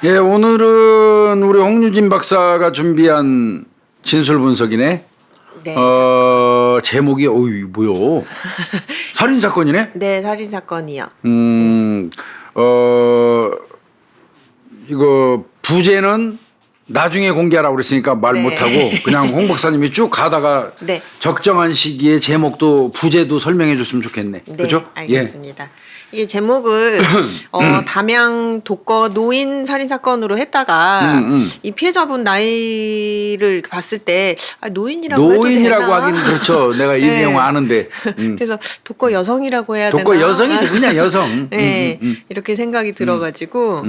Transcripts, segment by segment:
예, 오늘은 우리 홍유진 박사가 준비한 진술 분석이네. 네. 제목이 어이 뭐요? 살인 사건이네. 네, 살인 사건이요. 이거 부제는 나중에 공개하라고 그랬으니까 말 네. 못하고 그냥 홍 박사님이 쭉 가다가 네. 적정한 시기에 제목도 부제도 설명해 줬으면 좋겠네. 네, 그죠? 알겠습니다. 이게 제목을 담양 독거 노인 살인 사건으로 했다가 이 피해자분 나이를 봤을 때 노인이라고 해도 노인이라고 되나? 하기는 그렇죠. 내가 이 네. 내용 아는데. 그래서 독거 여성이라고 해야 독거 되나? 여성이죠. 그냥 여성. 네, 이렇게 생각이 들어가지고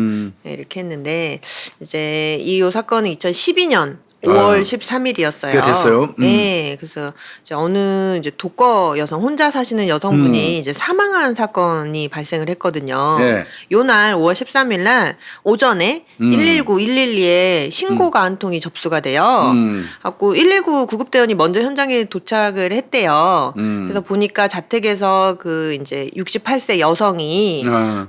네, 이렇게 했는데 이제 이 사건은 2012년 5월 13일이었어요. 꽤 됐어요. 네, 그래서 이제 어느 이제 독거 여성 혼자 사시는 여성분이 이제 사망한 사건이 발생을 했거든요. 네. 요날 5월 13일 날 오전에 119, 112에 신고가 한 통이 접수가 돼요. 갖고 119 구급대원이 먼저 현장에 도착을 했대요. 그래서 보니까 자택에서 그 이제 68세 여성이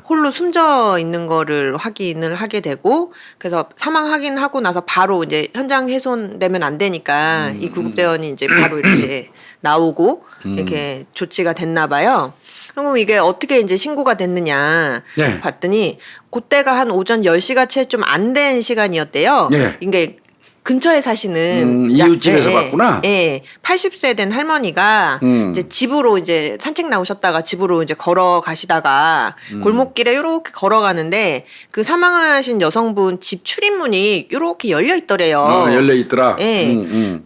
홀로 숨져 있는 거를 확인을 하게 되고 그래서 사망 확인하고 나서 바로 이제 현장 훼손되면 안 되니까 이 구급대원이 이제 바로 이렇게 나오고 이렇게 조치가 됐나 봐요. 그럼 이게 어떻게 이제 신고가 됐느냐 네. 봤더니 그때가 한 오전 10시가 채 좀 안 된 시간이었대요. 네. 이게 근처에 사시는 이웃집에서 봤구나. 예, 80세 된 할머니가 이제 집으로 이제 산책 나오셨다가 집으로 이제 걸어가시다가 골목길에 요렇게 걸어가는데 그 사망하신 여성분 집 출입문이 요렇게 열려 있더래요. 열려 있더라. 예.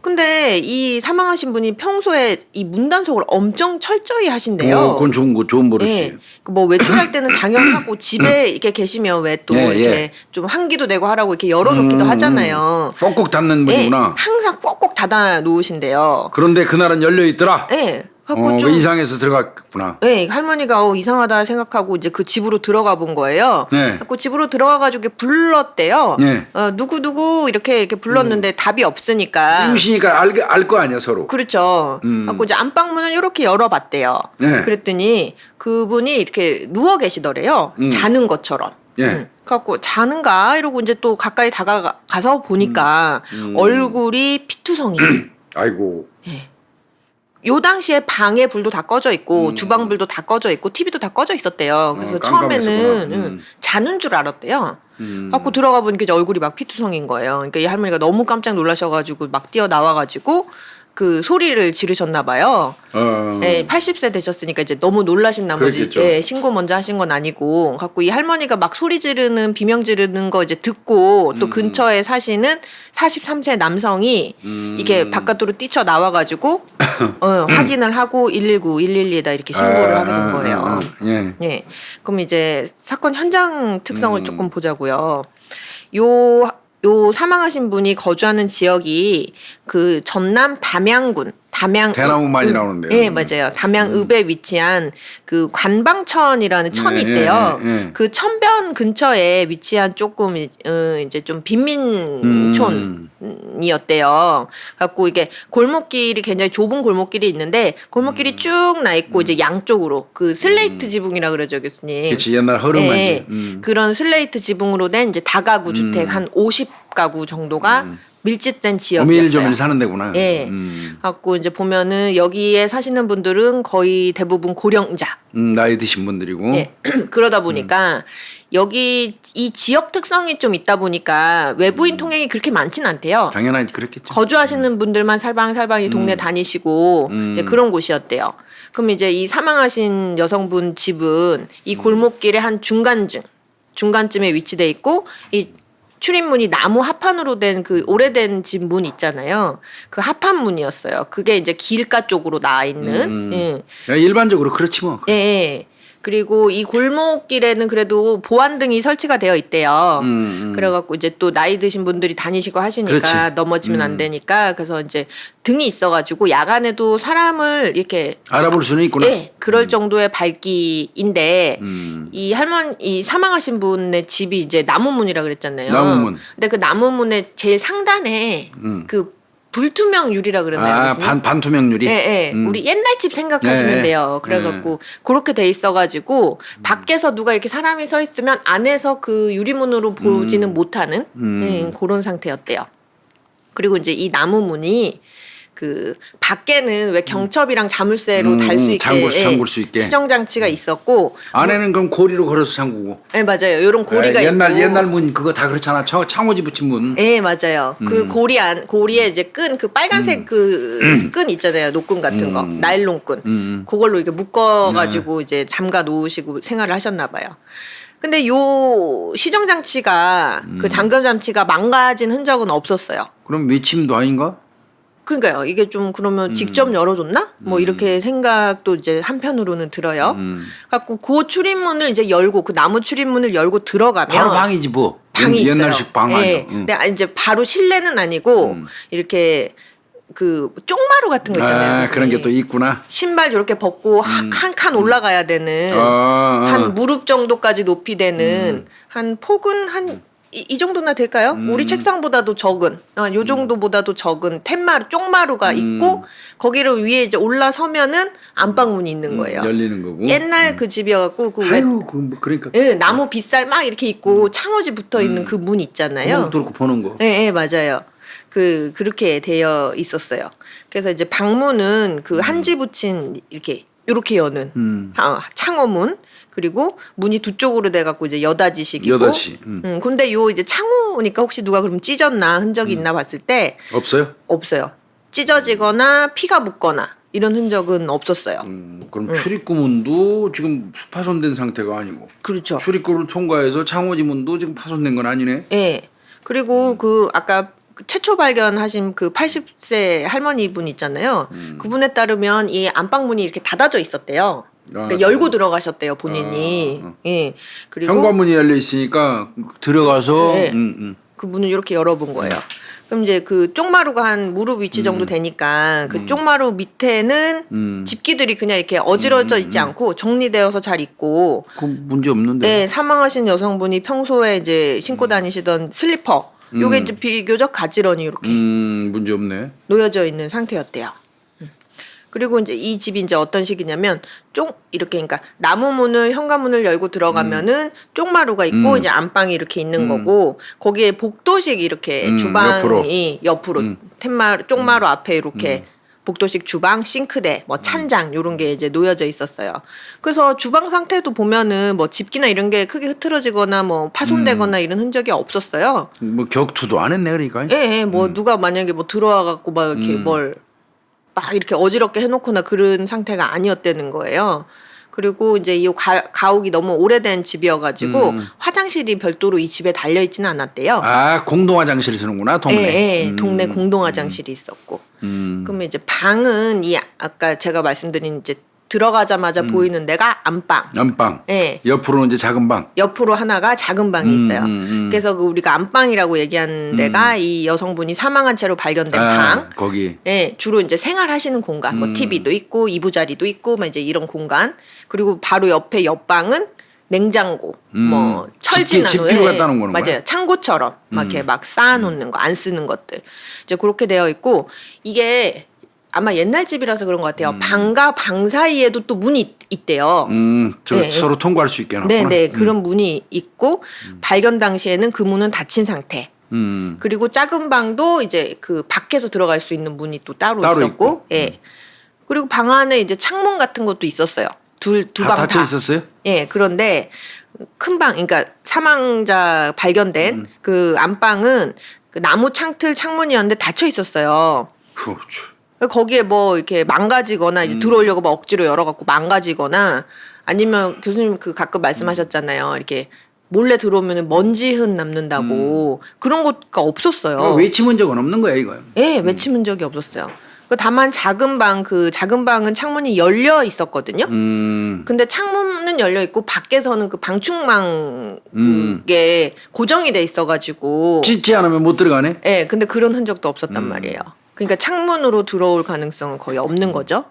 근데 이 사망하신 분이 평소에 이 문단속을 엄청 철저히 하신대요. 그건 좋은 버릇이에요. 예. 뭐 외출할 때는 당연하고 집에 이렇게 계시면 왜 또 예, 이렇게 예. 좀 환기도 되고 하라고 이렇게 열어놓기도 하잖아요. 꼭꼭 닫는 예, 분이구나. 항상 꼭꼭 닫아 놓으신대요. 그런데 그날은 열려 있더라. 예. 갖고 그 이상해서 들어갔구나. 예, 할머니가 이상하다 생각하고 이제 그 집으로 들어가 본 거예요. 네. 갖고 집으로 들어가가지고 불렀대요. 네. 누구 이렇게 불렀는데 답이 없으니까. 이웃이니까 알 거 아니야 서로. 그렇죠. 갖고 이제 안방문을 이렇게 열어봤대요. 네. 그랬더니 그분이 이렇게 누워 계시더래요. 자는 것처럼. 예. 그래갖고 자는가 이러고 이제 또 가까이 다가가서 보니까 얼굴이 피투성이. 아이고. 요 당시에 방에 불도 다 꺼져 있고 주방 불도 다 꺼져 있고 TV도 다 꺼져 있었대요. 그래서 처음에는 자는 줄 알았대요. 갖고 들어가 보니까 이제 얼굴이 막 피투성인 거예요. 그러니까 이 할머니가 너무 깜짝 놀라셔가지고 막 뛰어 나와가지고 그 소리를 지르셨나 봐요. 예, 80세 되셨으니까 이제 너무 놀라신 나머지 예, 신고 먼저 하신 건 아니고 갖고 이 할머니가 막 소리 지르는 비명 지르는 거 이제 듣고 또 근처에 사시는 43세 남성이 이게 바깥으로 뛰쳐 나와가지고 확인을 하고 119, 112에다 이렇게 신고를 하게 된 거예요. 예. 예. 그럼 이제 사건 현장 특성을 조금 보자고요. 요 사망하신 분이 거주하는 지역이 그 전남 담양군 대나무 많이 나오는데요. 예, 맞아요. 담양읍에 위치한 그 관방천이라는 천이 있대요. 그 천변 근처에 위치한 조금 이제 좀 빈민촌이었대요. 갖고 이게 골목길이 굉장히 좁은 골목길이 있는데 골목길이 쭉 나 있고 이제 양쪽으로 그 슬레이트 지붕이라 그러죠, 교수님. 그렇지 옛날 허름한 예, 그런 슬레이트 지붕으로 된 이제 다가구 주택 한 50가구 정도가 밀집된 지역이었어요. 오밀조밀 사는 데구나. 예. 갖고 이제 보면은 여기에 사시는 분들은 거의 대부분 고령자. 나이 드신 분들이고. 예. 그러다 보니까 여기 이 지역 특성이 좀 있다 보니까 외부인 통행이 그렇게 많진 않대요. 당연하지 그렇겠죠. 거주하시는 분들만 살방살방이 동네 다니시고 이제 그런 곳이었대요. 그럼 이제 이 사망하신 여성분 집은 이 골목길의 한 중간쯤에 위치돼 있고 이 출입문이 나무 합판으로 된 그 오래된 집 문 있잖아요. 그 합판 문이었어요. 그게 이제 길가 쪽으로 나와 있는. 예. 일반적으로 그렇지 뭐. 예. 그리고 이 골목길에는 그래도 보안등이 설치가 되어 있대요. 그래갖고 이제 또 나이 드신 분들이 다니시고 하시니까 그렇지. 넘어지면 안 되니까 그래서 이제 등이 있어가지고 야간에도 사람을 이렇게 알아볼 수는 있구나. 예, 그럴 정도의 밝기인데 이 사망하신 분의 집이 이제 나무문이라 그랬잖아요. 나무문. 근데 그 나무문의 제일 상단에 그 불투명 유리라 그러나요? 아, 무슨? 반투명 유리. 예, 예. 우리 옛날 집 생각하시면 네. 돼요. 그래갖고 그렇게 돼 있어가지고 밖에서 누가 이렇게 사람이 서 있으면 안에서 그 유리문으로 보지는 못하는 예, 그런 상태였대요. 그리고 이제 이 나무 문이 그 밖에는 왜 경첩이랑 자물쇠로 달 수 있게 잠글 수 있게. 시정 장치가 있었고 안에는 그럼 고리로 걸어서 잠그고. 예, 맞아요. 요런 고리가 옛날 있고 옛날 문 그거 다 그렇잖아. 창호지 붙인 문. 예, 맞아요. 그 고리에 이제 끈, 그 빨간색 그 끈 있잖아요. 노끈 같은 거. 나일론 끈. 그걸로 이렇게 묶어가지고 이제 잠가 놓으시고 생활을 하셨나 봐요. 근데 요 시정장치가 그 잠금장치가 망가진 흔적은 없었어요. 그럼 외침도 아닌가? 그러니까요. 이게 좀 그러면 직접 열어줬나? 뭐 이렇게 생각도 이제 한편으로는 들어요. 갖고 그 출입문을 이제 열고 그 나무 출입문을 열고 들어가면 바로 방이지 뭐. 방이 있어요. 옛날식 방 아니야. 예. 근데 이제 바로 실내는 아니고 이렇게 그 쪽마루 같은 거 있잖아요. 아, 무슨 그런 게 또 있구나. 신발 이렇게 벗고 한 칸 올라가야 되는 아. 한 무릎 정도까지 높이 되는 한 폭은 한 이 정도나 될까요? 우리 책상보다도 적은, 요 정도보다도 적은 쪽마루가 있고 거기를 위에 이제 올라서면은 안방문이 있는 거예요. 열리는 거고. 옛날 그 집이어갖고 그 왜 아유, 그 뭐 그러니까. 예, 나무 빗살 막 이렇게 있고 창호지 붙어 있는 그 문 있잖아요. 뚫고 보는 거. 예, 예, 맞아요. 그렇게 되어 있었어요. 그래서 이제 방문은 그 한지 붙인 이렇게 여는 창호문. 그리고 문이 두 쪽으로 돼갖고 이제 여닫이식이고. 여닫이. 근데 요 이제 창호니까 혹시 누가 그럼 찢었나 흔적이 있나 봤을 때 없어요? 없어요. 찢어지거나 피가 묻거나 이런 흔적은 없었어요. 그럼 출입구문도 지금 파손된 상태가 아니고. 그렇죠. 출입구를 통과해서 창호지 문도 지금 파손된 건 아니네. 예. 그리고 그 아까 최초 발견하신 그 80세 할머니 분 있잖아요. 그분에 따르면 이 안방문이 이렇게 닫아져 있었대요. 그러니까 열고 들어가셨대요 본인이. 예. 그리고 현관문이 열려 있으니까 들어가서 네. 그 문을 이렇게 열어본 거예요. 그럼 이제 그 쪽마루가 한 무릎 위치 정도 되니까 그 쪽마루 밑에는 집기들이 그냥 이렇게 어지러져 있지 않고 정리되어서 잘 있고. 그 문제 없는데. 네, 사망하신 여성분이 평소에 이제 신고 다니시던 슬리퍼 요게 이제 비교적 가지런히 이렇게 문제 없네. 놓여져 있는 상태였대요. 그리고 이제 이 집이 이제 어떤 식이냐면 이렇게 그러니까 나무 문을 현관문을 열고 들어가면은 쪽마루가 있고 이제 안방이 이렇게 있는 거고 거기에 복도식 이렇게 주방이 옆으로 쪽마루 앞에 이렇게 복도식 주방, 싱크대, 뭐 찬장 요런 게 이제 놓여져 있었어요. 그래서 주방 상태도 보면은 뭐 집기나 이런 게 크게 흐트러지거나 뭐 파손되거나 이런 흔적이 없었어요. 뭐 격투도 안 했네 그러니까. 예, 예. 뭐 누가 만약에 뭐 들어와 갖고 막 이렇게 막 이렇게 어지럽게 해놓거나 그런 상태가 아니었다는 거예요. 그리고 이제 이 가옥이 너무 오래된 집이어가지고 화장실이 별도로 이 집에 달려 있지는 않았대요. 아, 공동 화장실 쓰는구나 동네. 예, 예. 동네 공동 화장실이 있었고. 그러면 이제 방은 아까 제가 말씀드린 이제 들어가자마자 보이는 데가 안방. 안방. 예. 옆으로는 이제 작은 방. 옆으로 하나가 작은 방이 있어요. 그래서 그 우리가 안방이라고 얘기한 데가 이 여성분이 사망한 채로 발견된 방. 거기. 예, 주로 이제 생활하시는 공간. 뭐 TV도 있고 이부자리도 있고 막 이제 이런 공간. 그리고 바로 옆에 옆방은 냉장고, 뭐 철진 집기로 갖다 놓은 거는 맞아요. 창고처럼 막 이렇게 막 쌓아놓는 거, 안 쓰는 것들 이제 그렇게 되어 있고 이게 아마 옛날 집이라서 그런 것 같아요. 방과 방 사이에도 또 문이 있대요. 네. 서로 통과할 수 있게 해놨구나. 네, 그런 문이 있고 발견 당시에는 그 문은 닫힌 상태. 그리고 작은 방도 이제 그 밖에서 들어갈 수 있는 문이 또 따로 있었고, 있고. 예. 그리고 방 안에 이제 창문 같은 것도 있었어요. 두 방 다. 닫혀 있었어요? 예, 그런데 큰 방, 그러니까 사망자 발견된 그 안방은 그 나무 창틀 창문이었는데 닫혀 있었어요. 거기에 뭐 이렇게 망가지거나 이제 들어오려고 막 억지로 열어갖고 망가지거나 아니면 교수님 그 가끔 말씀하셨잖아요. 이렇게 몰래 들어오면 먼지 흔 남는다고 그런 것가 없었어요. 외침은 적은 없는 거야 이거. 예, 외침은 적이 없었어요. 다만 작은 방은 창문이 열려 있었거든요. 근데 창문은 열려 있고 밖에서는 그 방충망 그게 고정이 돼 있어가지고 찢지 않으면 못 들어가네. 예, 근데 그런 흔적도 없었단 말이에요. 그러니까 창문으로 들어올 가능성은 거의 없는 거죠.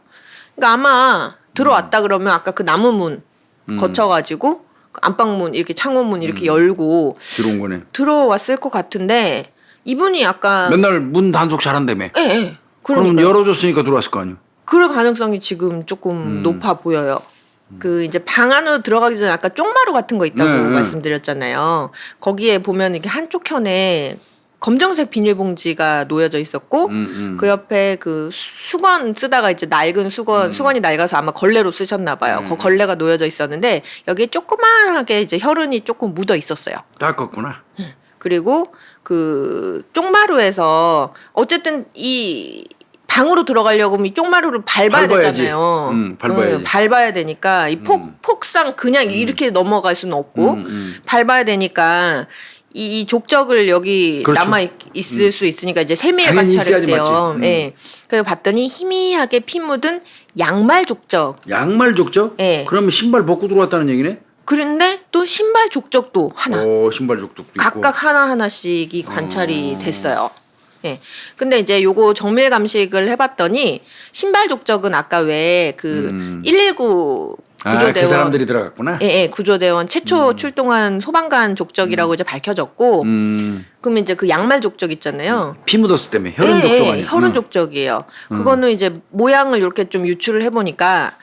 그러니까 아마 들어왔다 그러면 아까 그 나무문 거쳐가지고 그 안방문 이렇게 창호문 이렇게 열고 들어온 거네. 들어왔을 것 같은데 이분이 아까 맨날 문 단속 잘한다며. 예, 예. 그러면 그러니까 열어줬으니까 들어왔을 거 아니야. 그럴 가능성이 지금 조금 높아 보여요. 그 이제 방 안으로 들어가기 전에 아까 쪽마루 같은 거 있다고 네, 네. 말씀드렸잖아요. 거기에 보면 이렇게 한쪽 편에 검정색 비닐봉지가 놓여져 있었고 그 옆에 그 수건 쓰다가 이제 낡은 수건이 낡아서 아마 걸레로 쓰셨나 봐요. 그 걸레가 놓여져 있었는데 여기에 조그만하게 이제 혈흔이 조금 묻어 있었어요. 닦았구나. 그리고 그 쪽마루에서 어쨌든 이 방으로 들어가려고 하면 이 쪽마루를 밟아야 밟아야지. 되잖아요. 밟아야지. 밟아야 되니까 이 폭상 그냥 이렇게 넘어갈 수는 없고 밟아야 되니까 이 족적을 여기 그렇죠. 남아 있을 수 있으니까 이제 세미에 당연히 있어야지, 관찰했대요. 맞지. 예. 그래서 봤더니 희미하게 피 묻은 양말 족적. 양말 족적? 예. 그러면 신발 벗고 들어왔다는 얘기네? 그런데 또 신발 족적도 하나. 신발 족적도 있고. 각각 하나하나씩이 관찰이 됐어요. 예. 근데 이제 요거 정밀 감식을 해봤더니 신발 족적은 아까 왜 그 119 구조대원 그 사람들이 들어갔구나. 예, 예, 구조대원 최초 출동한 소방관 족적이라고 이제 밝혀졌고 그러면 이제 그 양말 족적 있잖아요. 피 묻었을 때문에 혈흔 족적 아니야? 혈흔 족적이에요. 그거는 이제 모양을 이렇게 좀 유추를 해보니까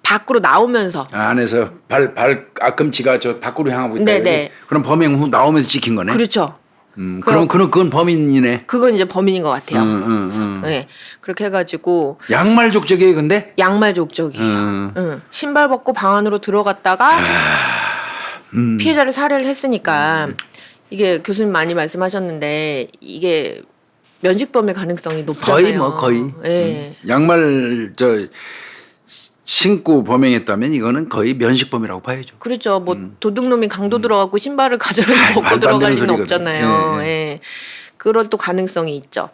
밖으로 나오면서 안에서 발 앞꿈치가 저 밖으로 향하고 있다. 네네. 그럼 범행 후 나오면서 찍힌 거네. 그렇죠. 그럼 그건 범인이네. 그건 이제 범인인 것 같아요. 응. 네, 그렇게 해가지고 양말 족적이에요, 근데? 양말 족적이에요. 응. 신발 벗고 방 안으로 들어갔다가 피해자를 살해를 했으니까 이게 교수님 많이 말씀하셨는데 이게 면식범의 가능성이 높잖아요. 거의. 예. 양말 신고 범행했다면 이거는 거의 면식범이라고 봐야죠. 그렇죠. 뭐 도둑놈이 강도 들어가고 신발을 가져가서 벗고 말도 안 들어갈 되는 리는 소리거든. 없잖아요. 예, 예. 그럴 또 가능성이 있죠.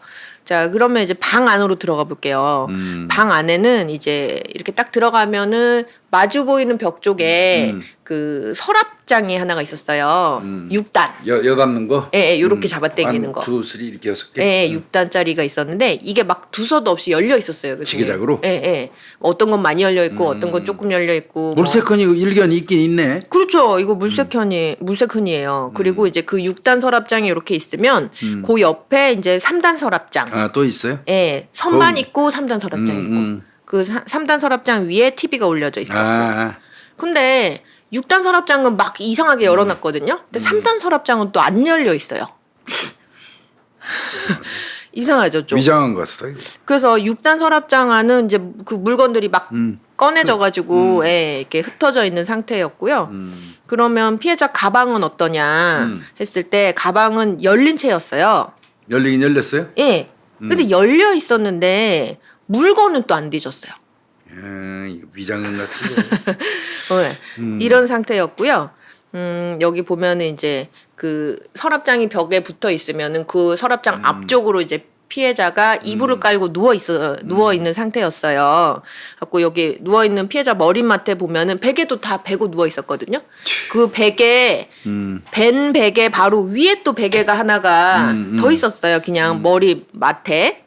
자, 그러면 이제 방 안으로 들어가 볼게요. 방 안에는 이제 이렇게 딱 들어가면은 마주 보이는 벽 쪽에 그 서랍장이 하나가 있었어요. 6단. 여닫는 거? 예, 요렇게 잡아당기는 거. 1, 2, 3 이렇게 6개? 예, 6단짜리가 있었는데 이게 막 두서도 없이 열려 있었어요. 교수님. 지그작으로? 예, 예. 어떤 건 많이 열려 있고 어떤 건 조금 열려 있고. 물세컨이 일견이 있긴 있네. 그렇죠. 이거 물세컨이에요. 그리고 이제 그 6단 서랍장이 이렇게 있으면 그 옆에 이제 3단 서랍장. 또 있어요? 예, 선반 있고 3단 서랍장 있고. 그 3단 서랍장 위에 TV가 올려져 있었고. 근데 6단 서랍장은 막 이상하게 열어놨거든요. 근데 3단 서랍장은 또 안 열려 있어요. 이상하죠, 좀. 위장한 것 같아. 그래서 6단 서랍장 안은 이제 그 물건들이 막 꺼내져가지고 예, 이렇게 흩어져 있는 상태였고요. 그러면 피해자 가방은 어떠냐 했을 때 가방은 열린 채였어요. 열리긴 열렸어요? 예. 근데 열려 있었는데 물건은 또 안 뒤졌어요. 이거 위장한 같은데. 네. 이런 상태였고요. 여기 보면은 이제 그 서랍장이 벽에 붙어 있으면은 그 서랍장 앞쪽으로 이제 피해자가 이불을 깔고 누워 있는 상태였어요. 갖고 여기 누워 있는 피해자 머리맡에 보면은 베개도 다 베고 누워 있었거든요. 그 베개 벤 베개 바로 위에 또 베개가 하나가 더 있었어요. 그냥 머리맡에.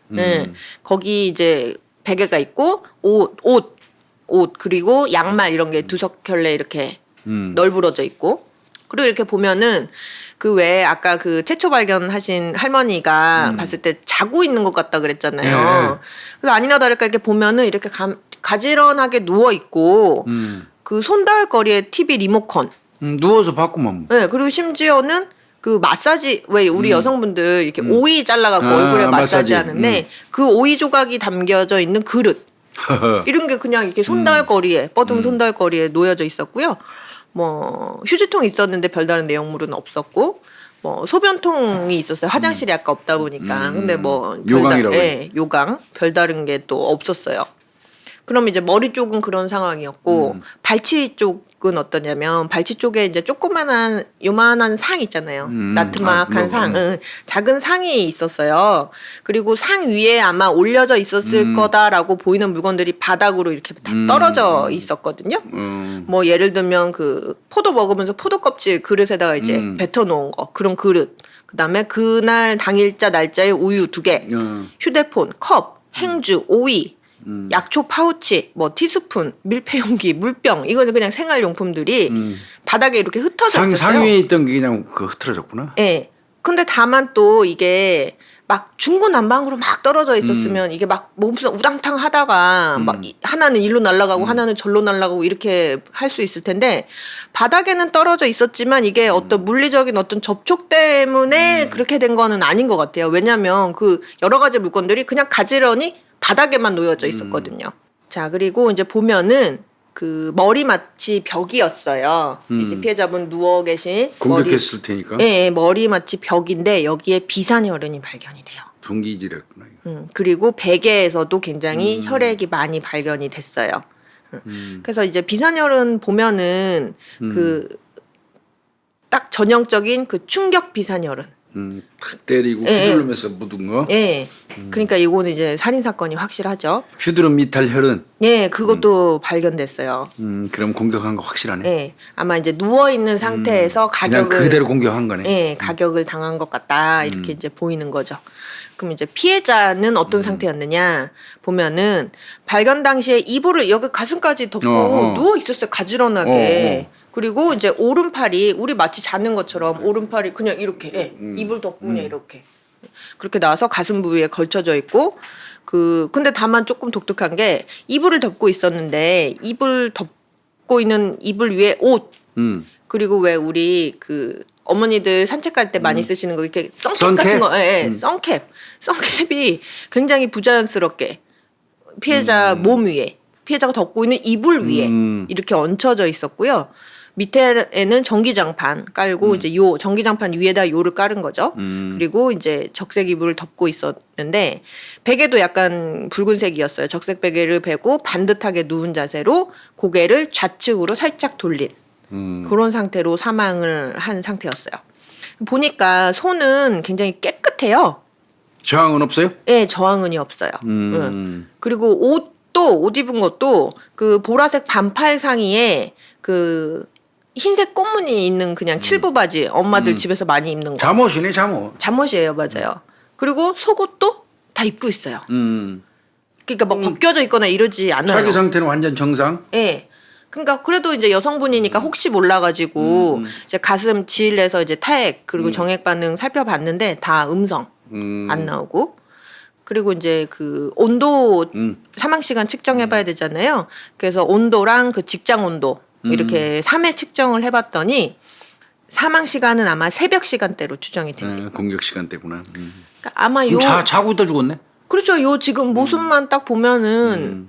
거기 이제 베개가 있고 옷 그리고 양말 이런 게 두석 켤레 이렇게 널브러져 있고 그리고 이렇게 보면은 그 왜 아까 그 최초 발견하신 할머니가 봤을 때 자고 있는 것 같다 그랬잖아요. 그래서 아니나 다를까 이렇게 보면은 이렇게 가지런하게 누워 있고 그 손 닿을 거리에 TV 리모컨. 누워서 봤구만. 네, 그리고 심지어는 그 마사지 왜 우리 여성분들 이렇게 오이 잘라갖고 얼굴에 마사지 하는데 그 오이 조각이 담겨져 있는 그릇 이런 게 그냥 이렇게 손닿을 거리에 뻗은 손닿을 거리에 놓여져 있었고요. 뭐 휴지통이 있었는데 별다른 내용물은 없었고 뭐 소변통이 있었어요. 화장실이 아까 없다 보니까 근데 뭐 요강이라고 요강 별다른 게 또 없었어요. 그럼 이제 머리 쪽은 그런 상황이었고 발치 쪽은 어떠냐면 발치 쪽에 이제 조그만한 요만한 상 있잖아요. 나트막한 상, 작은 상이 있었어요. 그리고 상 위에 아마 올려져 있었을 거다라고 보이는 물건들이 바닥으로 이렇게 다 떨어져 있었거든요. 뭐 예를 들면 그 포도 먹으면서 포도 껍질 그릇에다가 이제 뱉어 놓은 거 그런 그릇. 그다음에 그날 당일자 날짜에 우유 2개, 휴대폰, 컵, 행주, 오이. 약초 파우치, 뭐 티스푼, 밀폐용기, 물병 이거는 그냥 생활용품들이 바닥에 이렇게 흩어져 있었어요. 상 위에 있던 게 그냥 흐트러졌구나. 네. 근데 다만 또 이게 막 중구난방으로 막 떨어져 있었으면 이게 막 몸서 우당탕 하다가 막 하나는 일로 날아가고 하나는 절로 날아가고 이렇게 할 수 있을 텐데 바닥에는 떨어져 있었지만 이게 어떤 물리적인 어떤 접촉 때문에 그렇게 된 거는 아닌 것 같아요. 왜냐하면 그 여러 가지 물건들이 그냥 가지런히 바닥에만 놓여져 있었거든요. 자, 그리고 이제 보면은 그 머리맡이 벽이었어요. 이제 피해자분 누워 계신 공격했을 테니까. 예, 머리맡이 벽인데 여기에 비산혈흔이 발견이 돼요. 둥기질했구나. 그리고 베개에서도 굉장히 혈액이 많이 발견이 됐어요. 그래서 이제 비산혈흔 보면은 그 딱 전형적인 그 충격 비산혈흔. 탁 때리고 휘두르면서 묻은 거. 예. 그러니까 이거는 이제 살인 사건이 확실하죠. 휘두른 미탈 혈흔. 예, 그것도 발견됐어요. 그럼 공격한 거 확실하네. 예, 아마 이제 누워 있는 상태에서 그냥 가격을 그대로 공격한 거네. 예, 가격을 당한 것 같다 이렇게 이제 보이는 거죠. 그럼 이제 피해자는 어떤 상태였느냐 보면은 발견 당시에 이불을 여기 가슴까지 덮고 누워 있었어요, 가지런하게. 그리고 이제 오른팔이 우리 마치 자는 것처럼 오른팔이 그냥 이렇게 이불 덮고 그냥 이렇게 그렇게 나와서 가슴 부위에 걸쳐져 있고 근데 다만 조금 독특한 게 이불을 덮고 있었는데 이불 덮고 있는 이불 위에 옷 그리고 왜 우리 그 어머니들 산책할 때 많이 쓰시는 거 이렇게 선캡 같은 거, 선캡이 굉장히 부자연스럽게 피해자 몸 위에 피해자가 덮고 있는 이불 위에 이렇게 얹혀져 있었고요. 밑에는 전기장판 깔고 이제 요 전기장판 위에다 요를 깔은 거죠. 그리고 이제 적색 이불을 덮고 있었는데 베개도 약간 붉은색이었어요. 적색 베개를 베고 반듯하게 누운 자세로 고개를 좌측으로 살짝 돌린 그런 상태로 사망을 한 상태였어요. 보니까 손은 굉장히 깨끗해요. 저항은 없어요? 네, 저항은이 없어요. 그리고 옷 입은 것도 그 보라색 반팔 상의에 그 흰색 꽃무늬 있는 그냥 칠부 바지 엄마들 집에서 많이 입는 거. 잠옷이네, 잠옷. 잠옷이에요, 맞아요. 그리고 속옷도 다 입고 있어요. 그러니까 막 벗겨져 있거나 이러지 않아요. 자기 상태는 완전 정상. 네. 그러니까 그래도 이제 여성분이니까 혹시 몰라가지고 이제 가슴 지일내서 이제 타액 그리고 정액 반응 살펴봤는데 다 음성 안 나오고. 그리고 이제 그 온도 사망 시간 측정해봐야 되잖아요. 그래서 온도랑 그 직장 온도 이렇게 3회 측정을 해봤더니 사망 시간은 아마 새벽 시간대로 추정이 됩니다. 공격 시간대구나. 그러니까 아마 자고 있다 죽었네. 그렇죠. 요 지금 모습만 딱 보면은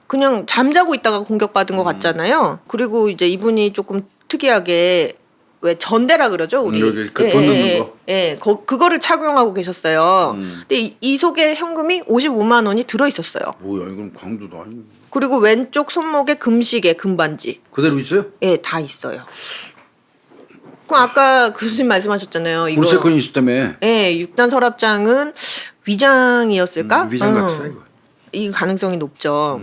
그냥 잠자고 있다가 공격받은 것 같잖아요. 그리고 이제 이분이 조금 특이하게 왜 전대라 그러죠, 우리. 여기 그 돈 넣는 거. 예, 그거를 착용하고 계셨어요. 근데 이 속에 현금이 55만 원이 들어 있었어요. 뭐야, 이건 광도도 아니고. 그리고 왼쪽 손목에 금시계, 금반지. 그대로 있어요? 예, 다 있어요. 그 아까 교수님 말씀하셨잖아요. 이거. 물세건이 있었다며. 예, 6단 서랍장은 위장이었을까? 위장 같다 이거. 이 가능성이 높죠.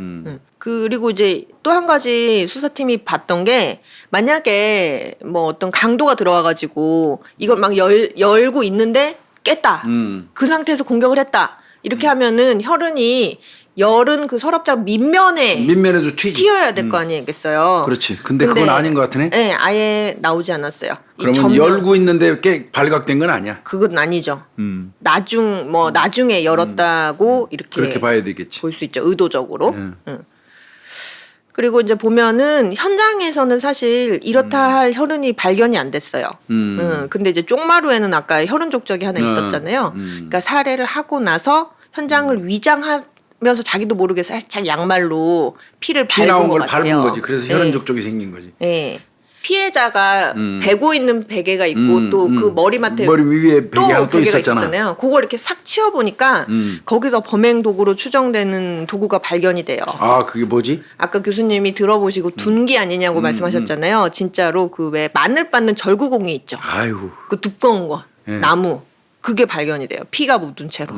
그리고 이제 또 한 가지 수사팀이 봤던 게 만약에 뭐 어떤 강도가 들어와가지고 이걸 막 열고 있는데 깼다. 그 상태에서 공격을 했다. 이렇게 하면은 혈흔이 열은 그 서랍장 밑면에도 튀어야 될 거 아니겠어요. 그렇지. 근데 그건 아닌 것 같으네. 네, 아예 나오지 않았어요. 그러면 열고 있는데 꽤 발각된 건 아니야. 그건 아니죠. 나중에 열었다고 이렇게 그렇게 봐야 되겠지. 볼 수 있죠. 의도적으로. 그리고 이제 보면은 현장에서는 사실 이렇다 할 혈흔이 발견이 안 됐어요. 근데 이제 쪽마루에는 아까 혈흔 족적이 하나 있었잖아요. 그러니까 살해를 하고 나서 현장을 위장하면서 자기도 모르게 살짝 양말로 피를 밟은 것 같아요. 밟은 거지. 그래서 혈흔 족적이 생긴 거지. 네. 피해자가 베고 있는 베개가 있고 또 그 머리맡에 머리 위에 베개가 또 베개가 있었잖아. 있었잖아요. 그걸 이렇게 싹 치워 보니까 거기서 범행 도구로 추정되는 도구가 발견이 돼요. 아, 그게 뭐지? 아까 교수님이 들어보시고 둔기 아니냐고 말씀하셨잖아요. 진짜로 그 왜 마늘 빻는 절구공이 있죠. 아이고. 그 두꺼운 거 나무 그게 발견이 돼요. 피가 묻은 채로.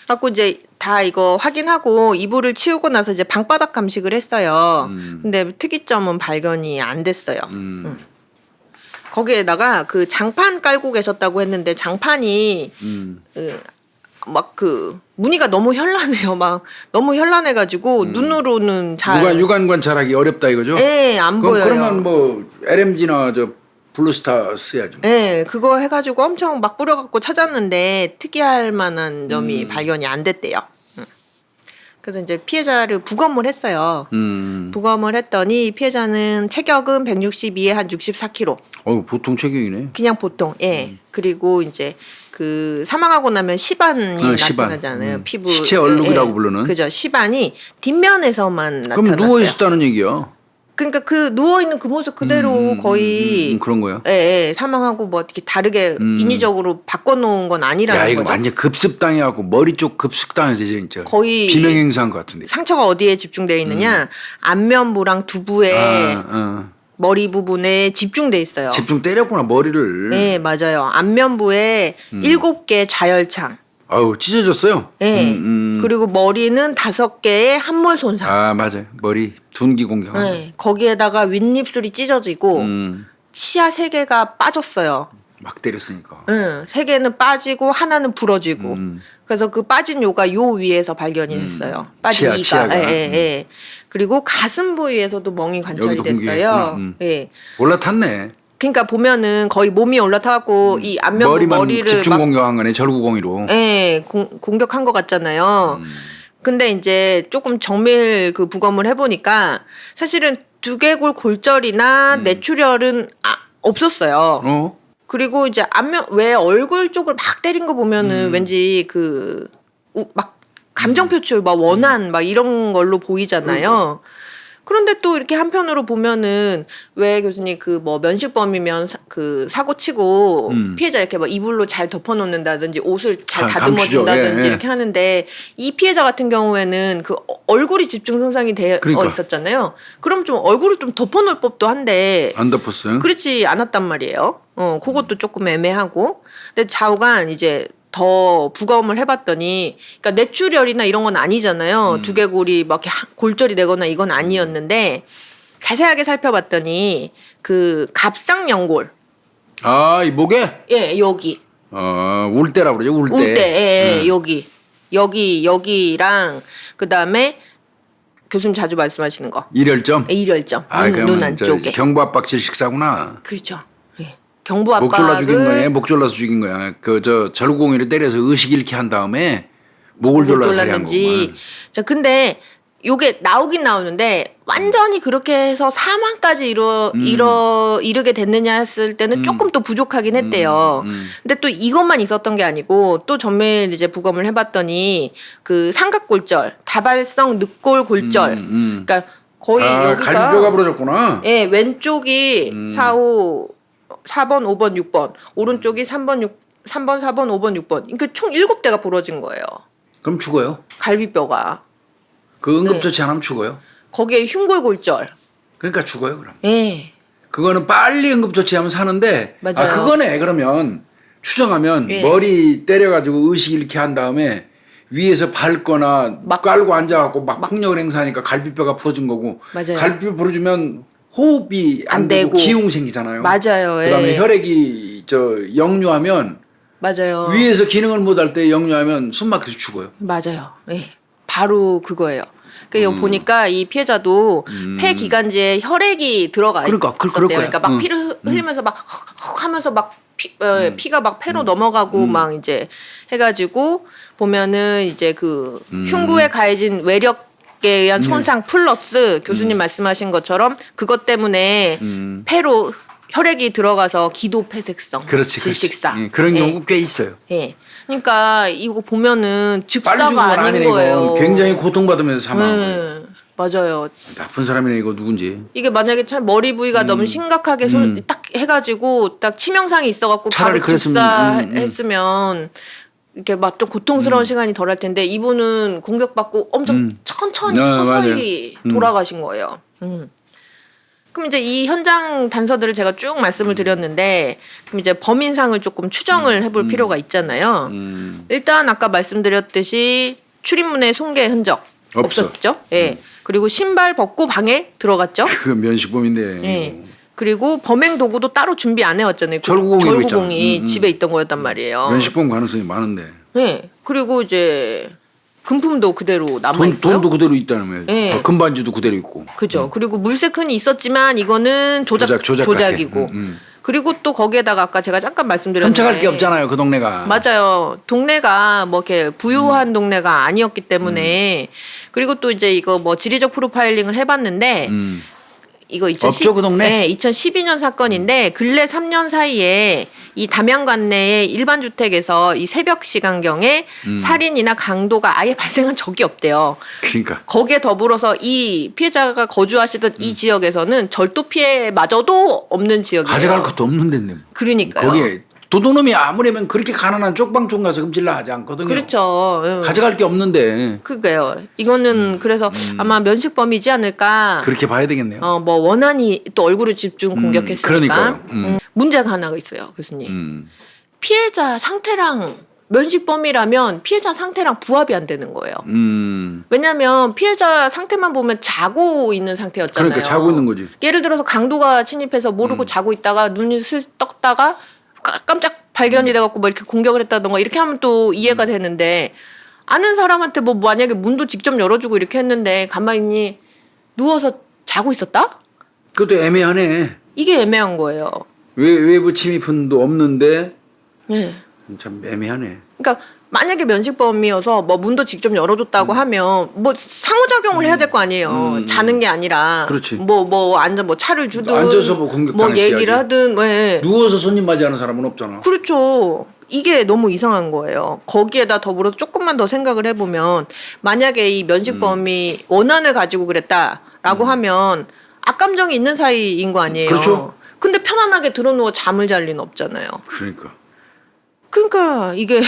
그래갖고 이제 다 이거 확인하고 이불을 치우고 나서 이제 방바닥 감식을 했어요. 근데 특이점은 발견이 안 됐어요. 거기에다가 그 장판 깔고 계셨다고 했는데 장판이 막 그 무늬가 너무 현란해요. 막 너무 현란해가지고 눈으로는 잘 육안 관찰하기 어렵다 이거죠? 네, 안 보여요. 그러면 뭐 LMG나 저 블루스타 써야죠. 네, 그거 해가지고 엄청 막 뿌려갖고 찾았는데 특이할 만한 점이 발견이 안 됐대요. 그래서 이제 피해자를 부검을 했어요. 부검을 했더니 피해자는 체격은 162에 한 64kg. 보통 체격이네. 그냥 보통, 예. 그리고 이제 그 사망하고 나면 시반이 시반. 나타나잖아요. 피부. 시체 얼룩이라고 예, 부르는. 그죠. 시반이 뒷면에서만 그럼 나타났어요. 누워 있었다는 얘기야. 그러니까 그 누워 있는 그 모습 그대로 거의 그런 거야. 예, 사망하고 뭐 이렇게 다르게 인위적으로 바꿔놓은 건 아니라는 야 이거 거죠. 완전 급습당해갖고 머리 쪽 급습당해서 진짜 거의 비명행사한 것 같은데. 상처가 어디에 집중되어 있느냐? 안면부랑 두부에 머리 부분에 집중돼 있어요. 집중 때렸구나 머리를. 네, 맞아요. 안면부에 7개 좌열창. 아우 찢어졌어요. 네. 그리고 머리는 5개의 함몰 손상. 아 맞아요. 머리 둔기 공격. 네. 거기에다가 윗입술이 찢어지고 치아 3개가 빠졌어요. 막 때렸으니까. 응, 3개는 빠지고 하나는 부러지고. 그래서 그 빠진 요가 요 위에서 발견이 됐어요. 빠진 이가. 치아가. 예. 그리고 가슴 부위에서도 멍이 관찰이 여기도 됐어요. 공격했구나. 예. 올라탔네. 그러니까 보면은 거의 몸이 올라타갖고 이 안면부 머리만 머리를 집중 막 공격한 거네 절구공이로. 예, 공격한 것 같잖아요. 근데 이제 조금 정밀 그 부검을 해보니까 사실은 두개골 골절이나 뇌출혈은 없었어요. 그리고 이제 안면 왜 얼굴 쪽을 막 때린 거 보면은 왠지 그 막 감정 표출 막 원한 막 이런 걸로 보이잖아요. 그런데 또 이렇게 한편으로 보면은 왜 교수님 그 뭐 면식범이면 그 사고 치고 피해자 이렇게 막 이불로 잘 덮어놓는다든지 옷을 잘 다듬어준다든지 예. 이렇게 하는데 이 피해자 같은 경우에는 그 얼굴이 집중 손상이 되어 있었잖아요. 그럼 좀 얼굴을 좀 덮어놓을 법도 한데 안 덮었어요? 그렇지 않았단 말이에요. 그것도 조금 애매하고. 근데 좌우간 이제 더 부검을 해봤더니, 그러니까 뇌출혈이나 이런 건 아니잖아요. 두개골이 막 이렇게 골절이 되거나 이건 아니었는데 자세하게 살펴봤더니 그 갑상연골. 아, 이 목에? 예, 여기. 울대라고 그러죠. 울대. 울대. 예, 여기랑 그다음에 교수님 자주 말씀하시는 거. 일혈점. 일혈점. 눈 안쪽에. 경부압박 질식사구나. 그렇죠. 예. 경부 압박을 목 졸라 죽인 거네. 목 졸라서 죽인 거야. 그 저 절구공이를 때려서 의식 잃게 한 다음에 목을 졸라서 살해한 거구만. 자, 근데 요게 나오긴 나오는데 완전히 그렇게 해서 사망까지 이르게 됐느냐 했을 때는 조금 또 부족하긴 했대요. 근데 또 이것만 있었던 게 아니고 또 전밀 이제 부검을 해봤더니 그 삼각골절, 다발성 늑골 골절, 그러니까 거의 여기가 갈비뼈가 부러졌구나. 예, 왼쪽이 4번, 5번, 6번, 오른쪽이 3번, 4번, 5번, 6번. 그러니까 총 7대가 부러진 거예요. 그럼 죽어요. 갈비뼈가. 그 응급처치 안 하면 죽어요. 거기에 흉골골절. 그러니까 죽어요, 그럼. 예. 그거는 빨리 응급처치하면 사는데. 맞아요. 그거네. 그러면 추정하면 예. 머리 때려가지고 의식 잃게 한 다음에 위에서 밟거나 막 깔고 앉아갖고 막 폭력을 행사하니까 갈비뼈가 부러진 거고. 맞아요. 갈비뼈 부러지면 호흡이 안 되고 기웅 생기잖아요. 맞아요. 그다음에 예. 혈액이 역류하면 맞아요. 위에서 기능을 못할 때 역류하면 숨 막혀서 죽어요. 맞아요. 예. 바로 그거예요. 그러니까 보니까 이 피해자도 폐 기관지에 혈액이 들어가 그러니까, 있었대요. 그럴 거야. 그러니까 막 피를 흘리면서 막 헉헉 하면서 막 피가 막 폐로 넘어가고 막 이제 해가지고 보면은 이제 그 흉부에 가해진 외력에 의한 손상 플러스 교수님 말씀하신 것처럼 그것 때문에 폐로 혈액이 들어가서 기도폐색성 질식사. 그런 예. 경우 꽤 있어요. 예. 그러니까 이거 보면은 빨리 즉사가 죽은 건 아닌 아니네. 거예요. 이건 굉장히 고통받으면서 사망한 거예요. 네, 맞아요. 나쁜 사람이네 이거 누군지. 이게 만약에 참 머리 부위가 너무 심각하게 딱 해가지고 딱 치명상이 있어갖고 차라리 바로 즉사했으면 이렇게 막 좀 고통스러운 시간이 덜할 텐데 이분은 공격받고 엄청 천천히 서서히 돌아가신 거예요. 그럼 이제 이 현장 단서들을 제가 쭉 말씀을 드렸는데 그럼 이제 범인상을 조금 추정을 해볼 필요가 있잖아요. 일단 아까 말씀드렸듯이 출입문에 손괴 흔적 없었죠. 예. 그리고 신발 벗고 방에 들어갔죠. 그 면식범인데. 예. 그리고 범행 도구도 따로 준비 안 해왔잖아요. 절구공이 집에 있던 거였단 말이에요. 면식범 가능성이 많은데. 네. 그리고 이제 금품도 그대로 남아 있고요. 돈도 그대로 있다는 거예요. 예. 금반지도 그대로 있고. 그죠. 그리고 물색흔이 있었지만 이거는 조작이고. 그리고 또 거기에다가 아까 제가 잠깐 말씀드렸는데 현착할 게 없잖아요, 그 동네가. 맞아요. 동네가 뭐 이렇게 부유한 동네가 아니었기 때문에 그리고 또 이제 이거 뭐 지리적 프로파일링을 해봤는데 이거 없죠, 그 동네? 네, 2012년 사건인데 근래 3년 사이에 이 담양관 내의 일반 주택에서 이 새벽 시간경에 살인이나 강도가 아예 발생한 적이 없대요. 그러니까. 거기에 더불어서 이 피해자가 거주하시던 이 지역에서는 절도 피해마저도 없는 지역이에요. 가져갈 것도 없는 데인데. 그러니까요. 거기에 도둑놈이 아무리면 그렇게 가난한 쪽방촌 가서 흠질나 하지 않거든요. 그렇죠. 응. 가져갈 게 없는데. 그게요. 이거는 그래서 아마 면식범이지 않을까. 그렇게 봐야 되겠네요. 뭐 원한이 또 얼굴을 집중 공격했으니까. 그러니까요. 문제가 하나가 있어요, 교수님. 피해자 상태랑 면식범이라면 피해자 상태랑 부합이 안 되는 거예요. 왜냐하면 피해자 상태만 보면 자고 있는 상태였잖아요. 그러니까 자고 있는 거지. 예를 들어서 강도가 침입해서 모르고 자고 있다가 눈이 슬 떴다가 깜짝 발견이 돼갖고 뭐 이렇게 공격을 했다던가 이렇게 하면 또 이해가 되는데 아는 사람한테 뭐 만약에 문도 직접 열어주고 이렇게 했는데 가만히 누워서 자고 있었다? 그것도 애매하네. 이게 애매한 거예요. 외부 침입도 없는데 네. 참 애매하네. 그러니까 만약에 면식범이어서 뭐 문도 직접 열어줬다고 하면 뭐 상호작용을 해야 될 거 아니에요. 자는 게 아니라. 그렇지. 뭐 앉아 뭐 차를 주든 앉아서 뭐 공격당했어야지. 얘기를 하든 왜. 누워서 손님 맞이하는 사람은 없잖아. 그렇죠. 이게 너무 이상한 거예요. 거기에다 더불어서 조금만 더 생각을 해보면 만약에 이 면식범이 원한을 가지고 그랬다라고 하면 악감정이 있는 사이인 거 아니에요. 그렇죠. 근데 편안하게 들어누워 잠을 잘 리는 없잖아요. 그러니까 이게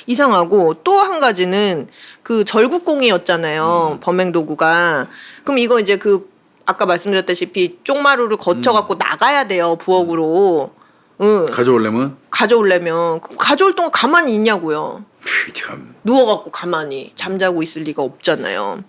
이상하고 또 한 가지는 그 절구공이었잖아요. 범행 도구가. 그럼 이거 이제 그 아까 말씀드렸다시피 쪽마루를 거쳐갖고 나가야 돼요. 부엌으로. 응. 가져오려면? 가져오려면. 가져올 동안 가만히 있냐고요. 참. 누워갖고 가만히 잠자고 있을 리가 없잖아요.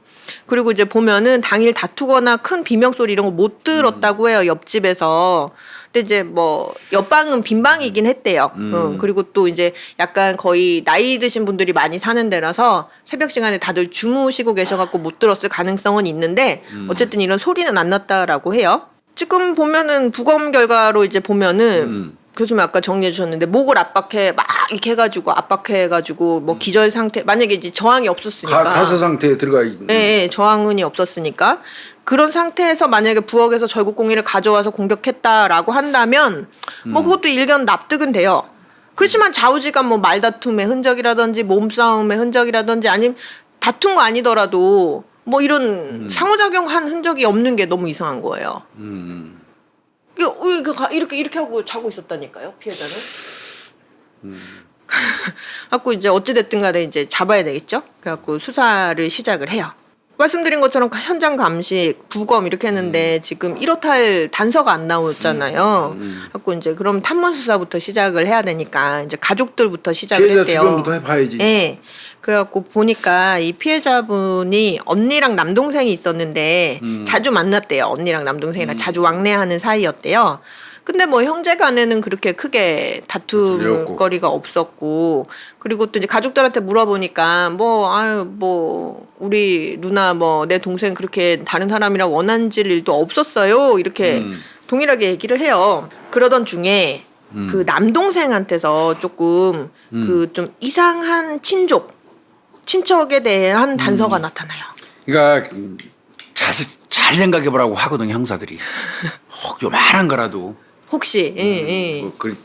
그리고 이제 보면은 당일 다투거나 큰 비명소리 이런 거 못 들었다고 해요. 옆집에서. 근데 이제 뭐 옆방은 빈방이긴 했대요. 그리고 또 이제 약간 거의 나이 드신 분들이 많이 사는 데라서 새벽 시간에 다들 주무시고 계셔갖고 못 들었을 가능성은 있는데 어쨌든 이런 소리는 안 났다라고 해요. 지금 보면은 부검 결과로 이제 보면은 교수님 아까 정리해 주셨는데 목을 압박해 막 이렇게 해가지고 압박해가지고 뭐 기절 상태 만약에 이제 저항이 없었으니까 가사 상태에 들어가 있는. 네, 저항은이 없었으니까 그런 상태에서 만약에 부엌에서 절구공이를 가져와서 공격했다라고 한다면 뭐 그것도 일견 납득은 돼요. 그렇지만 좌우지간 뭐 말다툼의 흔적이라든지 몸싸움의 흔적이라든지 아니면 다툰 거 아니더라도 뭐 이런 상호작용한 흔적이 없는 게 너무 이상한 거예요. 이렇게 하고 자고 있었다니까요, 피해자는. 갖고 이제 어찌됐든 간에 이제 잡아야 되겠죠. 그래갖고 수사를 시작을 해요. 말씀드린 것처럼 현장 감식, 부검 이렇게 했는데 지금 1호탈 단서가 안 나오잖아요. 갖고 이제 그럼 탐문 수사부터 시작을 해야 되니까 이제 가족들부터 시작을 피해자 했대요. 주변부터 해봐야지. 네. 그래갖고 보니까 이 피해자분이 언니랑 남동생이 있었는데 자주 만났대요. 언니랑 남동생이랑 자주 왕래하는 사이였대요. 근데 뭐 형제간에는 그렇게 크게 다툼거리가 없었고 그리고 또 이제 가족들한테 물어보니까 뭐 우리 누나 뭐 내 동생 그렇게 다른 사람이랑 원한질 일도 없었어요 이렇게 동일하게 얘기를 해요. 그러던 중에 그 남동생한테서 조금 그 좀 이상한 친척에 대한 단서가 나타나요. 그러니까 잘 생각해보라고 하거든 형사들이. 혹 요만한 거라도. 혹시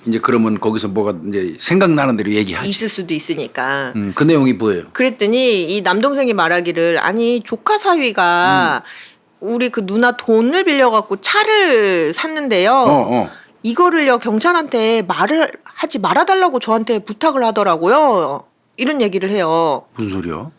이제 그러면 거기서 뭐가 이제 생각나는 대로 얘기하지. 있을 수도 있으니까. 그 내용이 뭐예요? 그랬더니 이 남동생이 말하기를 아니 조카 사위가 우리 그 누나 돈을 빌려갖고 차를 샀는데요. 이거를요 경찰한테 말을 하지 말아달라고 저한테 부탁을 하더라고요. 이런 얘기를 해요. 무슨 소리야?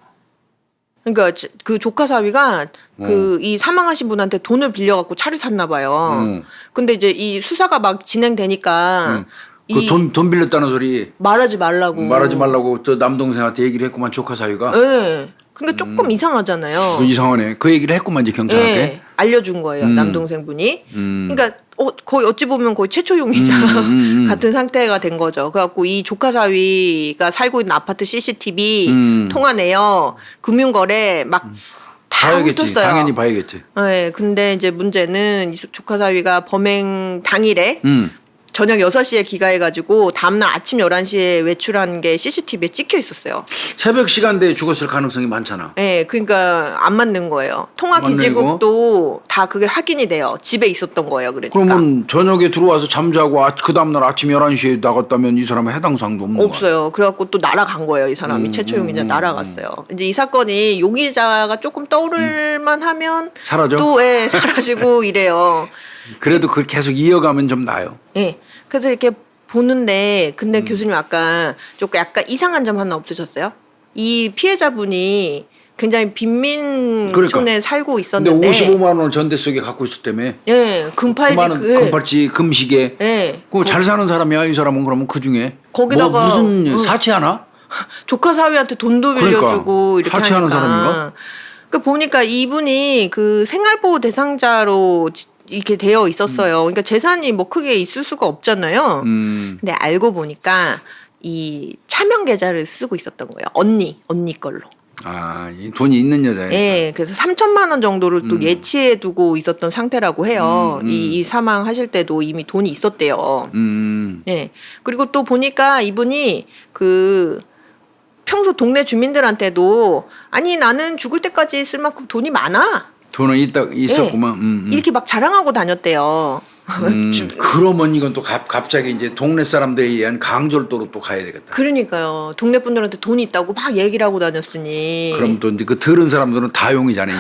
그러니까 그 조카 사위가 그 이 사망하신 분한테 돈을 빌려갖고 차를 샀나 봐요. 근데 이제 이 수사가 막 진행되니까 그 돈 빌렸다는 소리 말하지 말라고 저 남동생한테 얘기를 했구만 조카 사위가. 네. 그러니까 조금 이상하잖아요. 이상하네. 그 얘기를 했구만 이제 경찰한테. 네. 알려준 거예요 남동생분이. 그러니까 거의 어찌 보면 거의 최초 용의자 같은 상태가 된 거죠. 그래갖고 이 조카 사위가 살고 있는 아파트 CCTV 통화 내요. 금융거래 막 다 훑었어요. 당연히 봐야겠지. 네, 근데 이제 문제는 이 조카 사위가 범행 당일에 저녁 6시에 귀가해가지고 다음날 아침 11시에 외출한 게 CCTV에 찍혀 있었어요. 새벽 시간대에 죽었을 가능성이 많잖아. 네, 그러니까 안 맞는 거예요. 통화 안 맞는 기지국도 다 그게 확인이 돼요. 집에 있었던 거예요. 그러니까. 그러면 저녁에 들어와서 잠자고 그 다음날 아침 11시에 나갔다면 이 사람은 해당 사항도 없는 거야. 없어요. 그래갖고 또 날아간 거예요. 이 사람이 최초 용의자 날아갔어요. 이제 이 사건이 용의자가 조금 떠오를만 하면 사라져? 또 예, 사라지고 이래요. 그래도 그걸 계속 이어가면 좀 나아요. 예. 그래서 이렇게 보는데 근데 교수님 아까 조금 약간 이상한 점 하나 없으셨어요? 이 피해자분이 굉장히 빈민촌에 그러니까. 살고 근데 있었는데 55만 원을 전대 속에 갖고 있었다며. 예, 금팔찌 금팔찌 금시계. 예. 그거 잘 사는 사람이야 이 사람은. 그러면 그 중에 거기다가 뭐 무슨 사치하나? 조카 사위한테 돈도 빌려주고 그러니까. 이렇게 사치하는 하니까. 사람인가? 그 보니까 이분이 그 생활보호 대상자로 이렇게 되어 있었어요. 그러니까 재산이 뭐 크게 있을 수가 없잖아요. 근데 알고 보니까 이 차명 계좌를 쓰고 있었던 거예요. 언니 걸로. 아, 이 돈이 있는 여자예요. 예, 그래서 3천만 원 정도를 또 예치해 두고 있었던 상태라고 해요. 이 사망하실 때도 이미 돈이 있었대요. 예. 그리고 또 보니까 이분이 그 평소 동네 주민들한테도 아니 나는 죽을 때까지 쓸 만큼 돈이 많아. 돈은 있었구만. 이렇게 막 자랑하고 다녔대요. 그러면 이건 또 갑자기 이제 동네 사람들에 의한 강절도로 또 가야 되겠다. 그러니까요. 동네 분들한테 돈이 있다고 막 얘기를 하고 다녔으니. 그럼 또 이제 그 들은 사람들은 다 용의자네.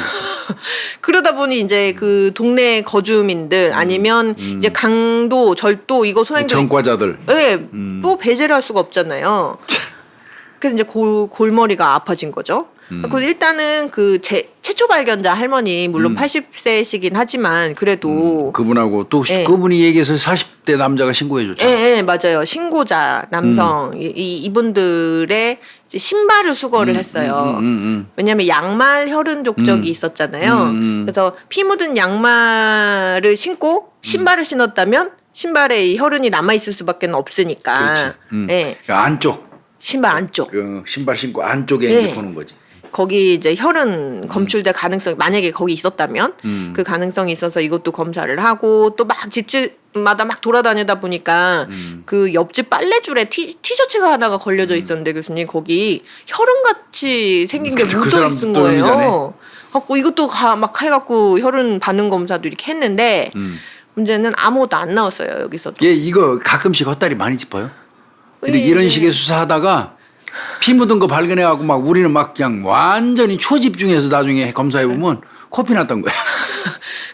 그러다 보니 이제 그 동네 거주민들 아니면 이제 강도, 절도 이거 소행들 전과자들. 네, 또 배제를 할 수가 없잖아요. 그래서 이제 골머리가 아파진 거죠. 그 일단은 그 최초 발견자 할머니 물론 80세시긴 하지만 그래도 그분하고 또 예. 그분이 얘기해서 40대 남자가 신고해 줬잖아. 예, 맞아요. 신고자 남성 이분들의 이제 신발을 수거를 했어요. 왜냐하면 양말 혈흔 족적이 있었잖아요. 그래서 피 묻은 양말을 신고 신발을 신었다면 신발에 이 혈흔이 남아 있을 수밖에 없으니까. 그렇지. 예, 그러니까 안쪽. 신발 안쪽. 그 신발 신고 안쪽에 예. 이제 보는 거지. 거기 이제 혈흔 검출될 가능성이 만약에 거기 있었다면 그 가능성이 있어서 이것도 검사를 하고 또 막 집집마다 막 돌아다니다 보니까 그 옆집 빨래줄에 티셔츠가 하나가 걸려져 있었는데 교수님 거기 혈흔같이 생긴 게 그 묻어 있은 사람도 거예요. 용의자네. 갖고 이것도 막 해갖고 혈흔 반응 검사도 이렇게 했는데 문제는 아무것도 안 나왔어요 여기서도. 얘 이거 가끔씩 헛다리 많이 짚어요. 예, 이런 예. 식의 수사하다가 피 묻은 거 발견해갖고 막 우리는 막 그냥 완전히 초집중해서 나중에 검사해 보면 코피 났던 거야.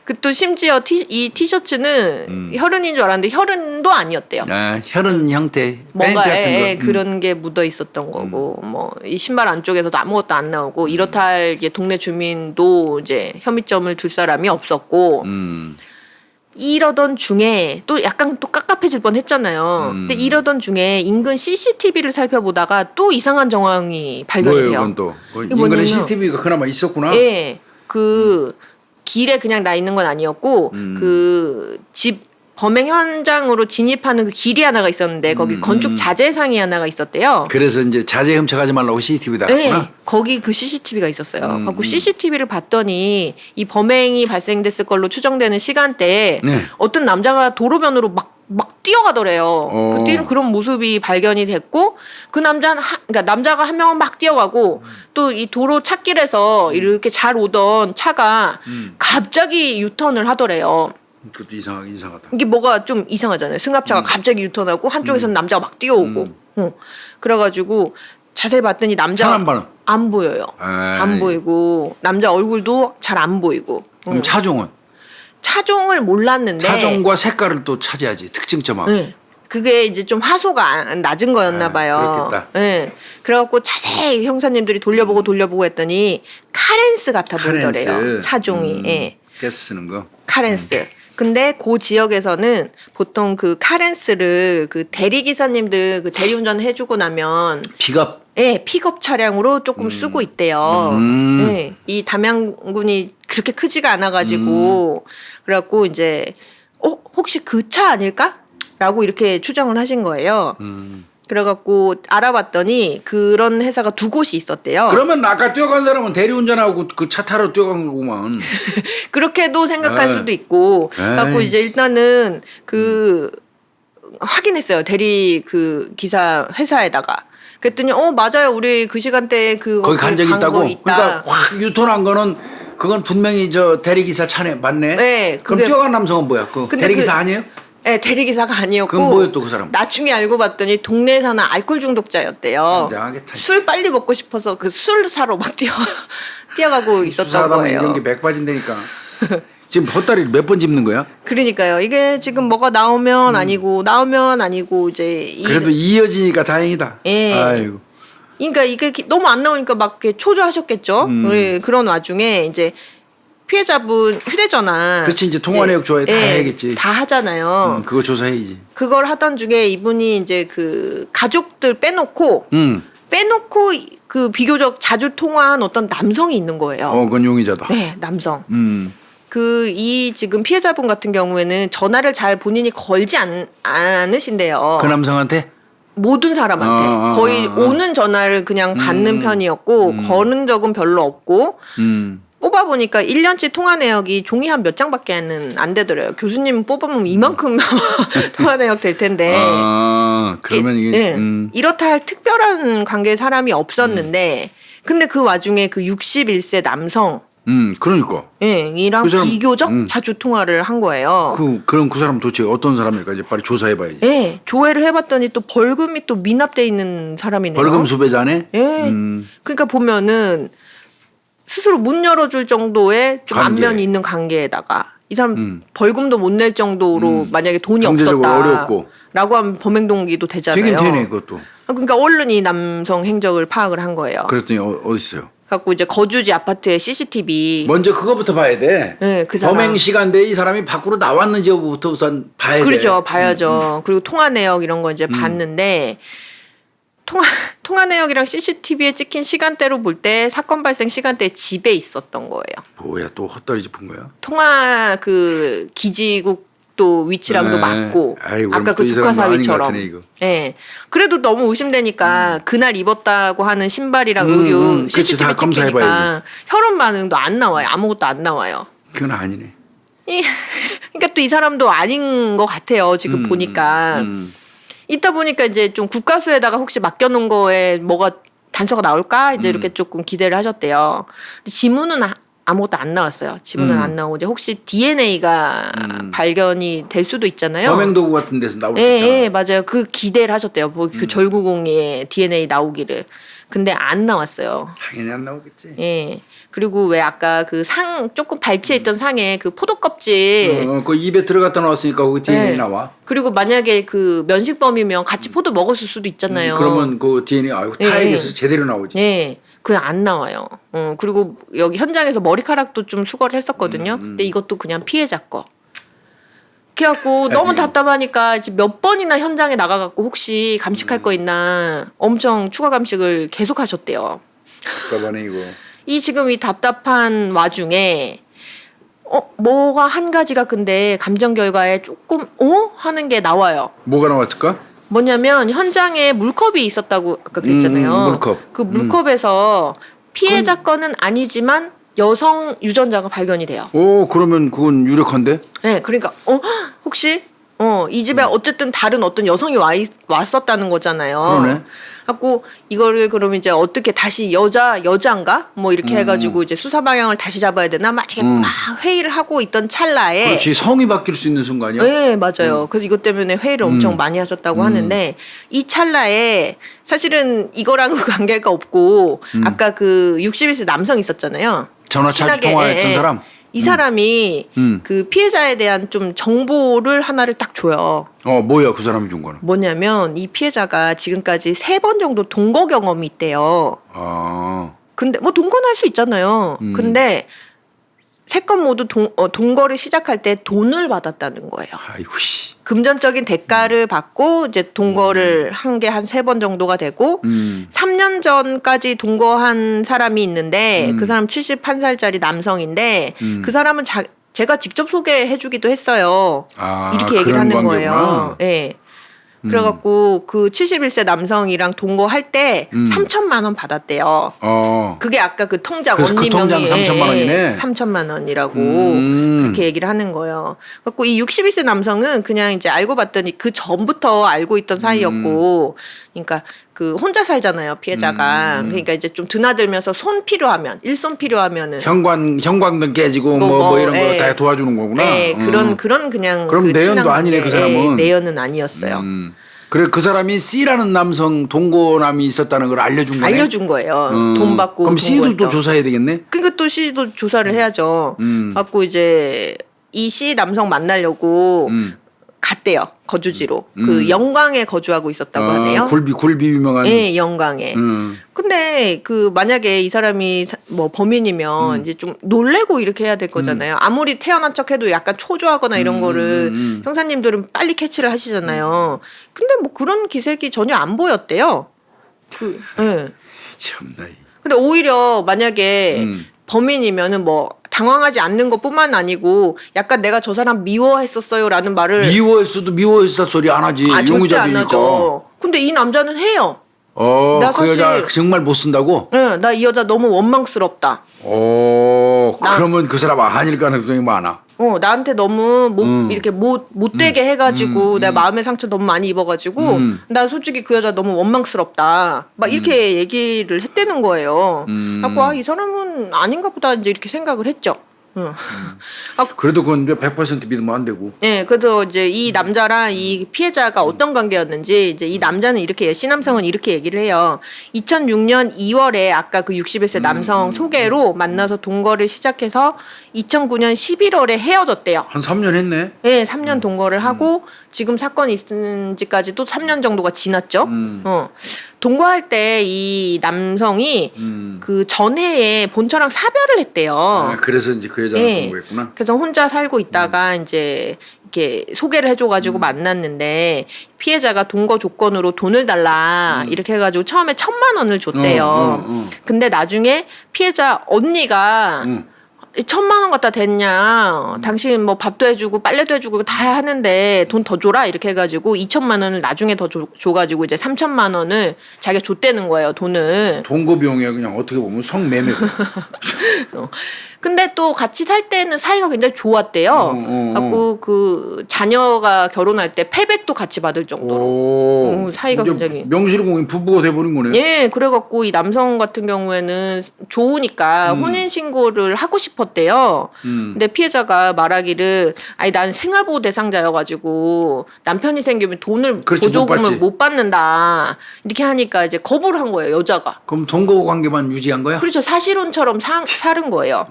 그 또 심지어 이 티셔츠는 혈흔인 줄 알았는데 혈흔도 아니었대요. 아, 혈흔 형태, 밴드 뭔가 같은 거. 그런 게 묻어 있었던 거고 뭐 이 신발 안쪽에서도 아무것도 안 나오고 이렇다 할 이제 동네 주민도 이제 혐의점을 둘 사람이 없었고 이러던 중에 또 약간 또 깝깝해질 뻔했잖아요. 근데 이러던 중에 인근 CCTV를 살펴보다가 또 이상한 정황이 발견이 뭐예요, 돼요. 그건 또? 이게 인근에 뭐냐면- CCTV가 그나마 있었구나. 예, 그 길에 그냥 나 있는 건 아니었고 그 집 범행 현장으로 진입하는 그 길이 하나가 있었는데 거기 건축 자재상이 하나가 있었대요. 그래서 이제 자제 훔쳐가지 말라고 CCTV 달았구나. 네, 거기 그 CCTV가 있었어요. 그리고 CCTV를 봤더니 이 범행이 발생됐을 걸로 추정되는 시간대에 네. 어떤 남자가 도로변으로 막 뛰어가더래요. 그 뛰는 그런 모습이 발견이 됐고 그 남자는 그러니까 남자가 한 명은 막 뛰어가고 또 이 도로 찾길에서 이렇게 잘 오던 차가 갑자기 유턴을 하더래요. 그것도 이상하다. 이게 뭐가 좀 이상하잖아요. 승합차가 갑자기 유턴하고 한쪽에서는 남자가 막 뛰어오고. 그래가지고 자세히 봤더니 남자 차는 반응. 안 보여요. 아이. 안 보이고 남자 얼굴도 잘 안 보이고. 그럼 차종은? 차종을 몰랐는데. 차종과 색깔을 또 차지하지. 특징점하고. 네. 그게 이제 좀 하소가 낮은 거였나 봐요. 그렇겠다. 네. 그래갖고 자세히 형사님들이 돌려보고 했더니 카렌스 같아 보이더래요. 카렌스. 차종이. 예. 가스 쓰는 거. 카렌스. 근데 그 지역에서는 보통 그 카렌스를 그 대리기사님들 그 대리운전 해주고 나면 픽업. 예, 픽업 차량으로 조금 쓰고 있대요. 예, 이 담양군이 그렇게 크지가 않아가지고 그래갖고 이제 혹시 그 차 아닐까? 라고 이렇게 추정을 하신 거예요. 그래갖고 알아봤더니 그런 회사가 두 곳이 있었대요. 그러면 아까 뛰어간 사람은 대리운전하고 그 차 타러 뛰어간 거구만. 그렇게도 생각할 에이. 수도 있고. 에이. 갖고 이제 일단은 그 확인했어요. 대리 그 기사 회사에다가. 그랬더니 맞아요. 우리 그 시간대에 거기 간 적이 있다고. 그러니까 확 유턴한 거는 그건 분명히 저 대리기사 차네 맞네. 네. 그럼 뛰어간 남성은 뭐야? 그 대리기사 아니에요? 네, 대리기사가 아니었고. 그럼 뭐였또 그 사람? 나중에 알고 봤더니 동네에 사는 알코올 중독자였대요. 술 빨리 먹고 싶어서 그 술 사러 막 뛰어가고 있었던 거예요. 이런 게 맥 빠진다니까. 지금 헛다리를 몇 번 짚는 거야? 그러니까요. 이게 지금 뭐가 나오면 아니고 나오면 아니고 이제 그래도 이어지니까 다행이다. 예. 아이고. 그러니까 이게 너무 안 나오니까 막 이렇게 초조하셨겠죠. 네, 그런 와중에 이제 피해자분 휴대전화. 그렇지 이제 통화 내역 조회 다 해야겠지. 다 하잖아요. 그거 조사해야지. 그걸 하던 중에 이분이 이제 그 가족들 빼놓고 그 비교적 자주 통화한 어떤 남성이 있는 거예요. 그건 용의자다. 네, 남성. 이 지금 피해자분 같은 경우에는 전화를 잘 본인이 걸지 않으신대요. 그 남성한테? 모든 사람한테 거의 오는 전화를 그냥 받는 편이었고 거는 적은 별로 없고 뽑아보니까 1년치 통화 내역이 종이 한 몇 장밖에 안 되더래요. 교수님 뽑으면 이만큼 통화 내역 될 텐데 그러면 이게 이렇다 할 특별한 관계의 사람이 없었는데 근데 그 와중에 그 61세 남성 그러니까. 이랑 그 사람, 비교적 자주 통화를 한 거예요. 그럼 그 사람 도대체 어떤 사람일까? 이제 빨리 조사해봐야지. 네, 조회를 해봤더니 또 벌금이 또 미납돼 있는 사람이네요. 벌금 수배자네? 네. 그러니까 보면은 스스로 문 열어줄 정도의 좀 안면이 있는 관계에다가 이 사람 벌금도 못 낼 정도로 만약에 돈이 없었다라고 하면 범행 동기도 되잖아요. 되긴 되네 그것도. 그러니까 얼른 이 남성 행적을 파악을 한 거예요. 그랬더니 어디 있어요? 갖고 이제 거주지 아파트의 CCTV 먼저 그거부터 봐야 돼. 네, 그 사람. 범행 시간대에 이 사람이 밖으로 나왔는지부터 우선 봐야 돼. 그렇죠, 봐야죠. 그리고 통화 내역 이런 거 이제 봤는데 통화 내역이랑 CCTV에 찍힌 시간대로 볼 때 사건 발생 시간대에 집에 있었던 거예요. 뭐야 또 헛다리 짚은 거야? 통화 그 기지국도 위치랑도 맞고 아까 그 두카사위처럼. 예. 그래도 너무 의심되니까 그날 입었다고 하는 신발이랑 의류 CCTV 찍히니까 혈흔 반응도 안 나와요. 아무것도 안 나와요. 그건 아니네. 그러니까 또 이 사람도 아닌 것 같아요. 지금 보니까. 있다 보니까 이제 좀 국가수에다가 혹시 맡겨놓은 거에 뭐가 단서가 나올까 이제 이렇게 조금 기대를 하셨대요. 근데 지문은 아무것도 안 나왔어요. 지문은 안 나오고 이제 혹시 DNA가 발견이 될 수도 있잖아요. 범행 도구 같은 데서 나올 수 있잖아. 예, 맞아요. 그 기대를 하셨대요. 그 절구공의 DNA 나오기를. 근데 안 나왔어요. 당연히 안 나오겠지. 예. 그리고 왜 아까 그 상 조금 발치해 있던 상에 그 포도 껍질 그 입에 들어갔다 나왔으니까 거기 DNA 나와. 그리고 만약에 그 면식범이면 같이 포도 먹었을 수도 있잖아요. 그러면 그 DNA 타액에서 제대로 나오지. 네. 그게 안 나와요. 그리고 여기 현장에서 머리카락도 좀 수거를 했었거든요. 근데 이것도 그냥 피해자 거. 그래갖고 너무 답답하니까 이제 몇 번이나 현장에 나가갖고 혹시 감식할 거 있나 엄청 추가 감식을 계속 하셨대요. 답답하네 이거. 이 지금 이 답답한 와중에 뭐가 한 가지가 근데 감정 결과에 조금 하는 게 나와요. 뭐가 나왔을까? 뭐냐면 현장에 물컵이 있었다고 아까 그랬잖아요. 물컵. 그 물컵에서 피해자 건은 아니지만 여성 유전자가 발견이 돼요. 그러면 그건 유력한데? 네, 그러니까 혹시 이 집에 어쨌든 다른 어떤 여성이 왔었다는 거잖아요. 그러네. 갖고 이거를 그럼 이제 어떻게 다시 여자인가 뭐 이렇게 해가지고 이제 수사 방향을 다시 잡아야 되나 막 이렇게 막 회의를 하고 있던 찰나에 그렇지 성이 바뀔 수 있는 순간이야. 네 맞아요. 그래서 이것 때문에 회의를 엄청 많이 하셨다고 하는데 이 찰나에 사실은 이거랑은 관계가 없고 아까 그 61세 남성 있었잖아요. 전화 자주 통화했던 사람. 이 사람이 그 피해자에 대한 좀 정보를 하나를 딱 줘요. 뭐야 그 사람이 준 거는? 뭐냐면 이 피해자가 지금까지 3번 정도 동거 경험이 있대요. 근데 뭐 동거는 할 수 있잖아요. 근데 3건 모두 동거를 시작할 때 돈을 받았다는 거예요. 아이고 씨. 금전적인 대가를 받고 이제 동거를 한 게 한 3번 정도가 되고 3년 전까지 동거한 사람이 있는데 그 사람 71살짜리 남성인데 그 사람은 제가 직접 소개해주기도 했어요. 이렇게 얘기를 하는 관계구나. 거예요. 예. 그래갖고 그 71세 남성이랑 동거할 때 3천만 원 받았대요. 그게 아까 그 통장 그래서 언니 그 통장 명의에 3천만 원이네. 3천만 원이라고 그렇게 얘기를 하는 거예요. 그래갖고 이 61세 남성은 그냥 이제 알고 봤더니 그 전부터 알고 있던 사이였고, 그러니까 그 혼자 살잖아요 피해자가. 그러니까 이제 좀 드나들면서 손 필요하면 일손 필요하면은 형광등 깨지고 뭐 이런 거 다 도와주는 거구나. 그런 그냥 그럼 그 내연도 친한 아니네, 그 사람은. 관계, 내연은 아니었어요. 그래 그 사람이 C라는 남성 동거남이 있었다는 걸 알려준 거네. 알려준 거예요. 돈 받고. 그럼 C도 또 동거했던. 조사해야 되겠네. 그러니까 또 C도 조사를 해야죠. 갖고 이제 이 C 남성 만나려고 갔대요. 거주지로. 그 영광에 거주하고 있었다고 하네요. 굴비 유명한. 네, 영광에. 근데 그 만약에 이 사람이 뭐 범인이면 이제 좀 놀래고 이렇게 해야 될 거잖아요. 아무리 태어난 척해도 약간 초조하거나 이런 거를 형사님들은 빨리 캐치를 하시잖아요. 근데 뭐 그런 기색이 전혀 안 보였대요. 예. 참나. 근데 오히려 만약에 범인이면은 뭐 당황하지 않는 것뿐만 아니고 약간 내가 저 사람 미워했었어요라는 말을 미워했어도 소리 안 하지. 절대 안 용의자들이니까. 하죠. 근데 이 남자는 해요. 나 그 여자 정말 못 쓴다고? 네, 나 이 여자 너무 원망스럽다. 그러면 그 사람 아닐 가능성이 많아. 나한테 너무 이렇게 못되게 해가지고 내가 마음의 상처 너무 많이 입어가지고 나 솔직히 그 여자 너무 원망스럽다. 막 이렇게 얘기를 했다는 거예요. 그래서 이 사람은 아닌가 보다 이제 이렇게 생각을 했죠. 그래도 그건 100% 믿으면 안 되고. 네, 그래서 이제 이 남자랑 이 피해자가 어떤 관계였는지 이제 이 남자는 이렇게 C남성은 이렇게 얘기를 해요. 2006년 2월에 아까 그 61세 남성 소개로 만나서 동거를 시작해서 2009년 11월에 헤어졌대요. 한 3년 했네. 네, 3년 동거를 하고 지금 사건이 있은 지까지도 3년 정도가 지났죠. 동거할 때 이 남성이 그 전해에 본처랑 사별을 했대요. 그래서 이제 그 여자가 동거했구나. 그래서 혼자 살고 있다가 이제 이렇게 소개를 해줘가지고 만났는데 피해자가 동거 조건으로 돈을 달라 이렇게 해가지고 처음에 1,000만 원을 줬대요. 근데 나중에 피해자 언니가 1,000만 원 갖다 댔냐? 당신 뭐 밥도 해주고 빨래도 해주고 다 하는데 돈 더 줘라 이렇게 해가지고 2,000만 원을 나중에 더 줘가지고 이제 3,000만 원을 자기가 줬대는 거예요 돈을. 동거 비용이야 그냥 어떻게 보면 성매매고. 근데 또 같이 살 때는 사이가 굉장히 좋았대요. 갖고 그 자녀가 결혼할 때 패백도 같이 받을 정도로 사이가 굉장히 명실공히 부부가 돼버린 거네요. 예, 그래갖고 이 남성 같은 경우에는 좋으니까 혼인 신고를 하고 싶었대요. 근데 피해자가 말하기를 아니 난 생활보호 대상자여가지고 남편이 생기면 돈을 보조금을 못 받는다 이렇게 하니까 이제 거부를 한 거예요 여자가. 그럼 동거 관계만 유지한 거야? 그렇죠. 사실혼처럼 살은 거예요.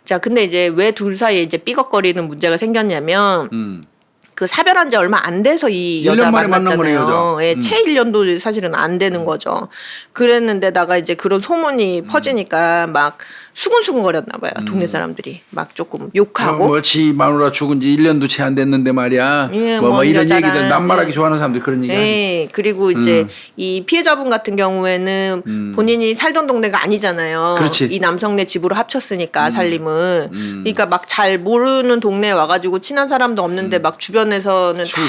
자, 근데 이제 왜 둘 사이에 이제 삐걱거리는 문제가 생겼냐면 그 사별한 지 얼마 안 돼서 이 여자 만났잖아요. 예, 채 1년도 사실은 안 되는 거죠. 그랬는데다가 이제 그런 소문이 퍼지니까 막 수근수근 거렸나 봐요. 동네 사람들이 막 조금 욕하고. 지 마누라 죽은 지 1년도 채 안 됐는데 말이야. 예, 뭐 이런 여자랑, 얘기들 낱말하기 좋아하는 사람들 그런 얘기 하지. 예, 그리고 이제 이 피해자분 같은 경우에는 본인이 살던 동네가 아니잖아요. 그렇지. 이 남성네 집으로 합쳤으니까 살림을. 그러니까 막 잘 모르는 동네에 와가지고 친한 사람도 없는데 막 주변에서는 다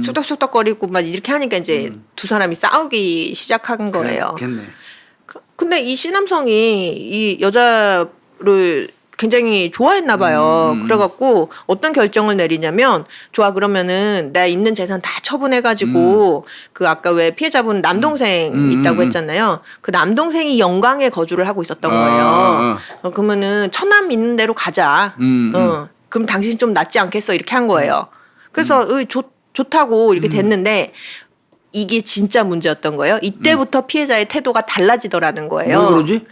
쑥덕쑥덕거리고 막 이렇게 하니까 이제 두 사람이 싸우기 시작한 거예요. 그렇겠네. 근데 이 C남성이 이 여자를 굉장히 좋아했나 봐요. 그래갖고 어떤 결정을 내리냐면 좋아 그러면은 내가 있는 재산 다 처분해가지고 그 아까 왜 피해자분 남동생 있다고 했잖아요. 그 남동생이 영광에 거주를 하고 있었던 거예요. 그러면은 처남 있는 대로 가자. 그럼 당신 좀 낫지 않겠어 이렇게 한 거예요. 그래서 좋다고 이렇게 됐는데 이게 진짜 문제였던 거예요. 이때부터 피해자의 태도가 달라지더라는 거예요. 왜 그러지?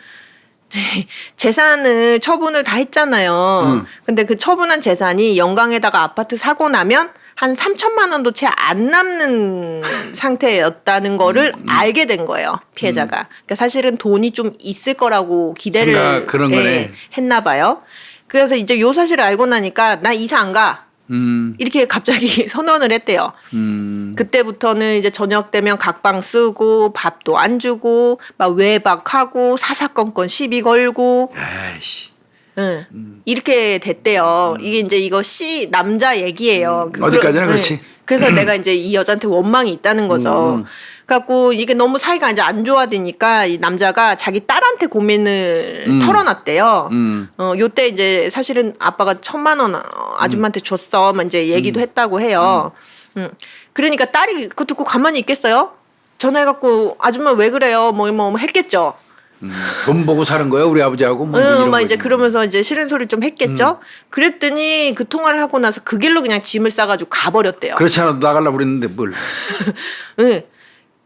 재산을 처분을 다 했잖아요. 근데 그 처분한 재산이 영광에다가 아파트 사고 나면 한 3,000만 원도 채 안 남는 상태였다는 거를 알게 된 거예요. 피해자가. 그러니까 사실은 돈이 좀 있을 거라고 기대를 했나 봐요. 그래서 이제 요 사실을 알고 나니까 나 이사 안 가. 이렇게 갑자기 선언을 했대요. 그때부터는 이제 저녁 되면 각방 쓰고 밥도 안 주고 막 외박하고 사사건건 시비 걸고. 아이씨. 예. 이렇게 됐대요. 이게 이제 이거 남자 얘기예요. 어디까지나 그렇지. 그래서 내가 이제 이 여자한테 원망이 있다는 거죠. 그래갖고 이게 너무 사이가 이제 안 좋아지니까 이 남자가 자기 딸한테 고민을 털어놨대요. 요때 이제 사실은 아빠가 1,000만 원 아줌마한테 줬어. 막 이제 얘기도 했다고 해요. 그러니까 딸이 그거 듣고 가만히 있겠어요? 전화해갖고 아줌마 왜 그래요? 뭐 했겠죠. 돈 보고 사는 거야 우리 아버지하고 뭐 이런 막 거지. 이제 그러면서 이제 싫은 소리 좀 했겠죠. 그랬더니 그 통화를 하고 나서 그 길로 그냥 짐을 싸가지고 가버렸대요. 그렇지 않아도 나가려고 그랬는데 뭘. 응.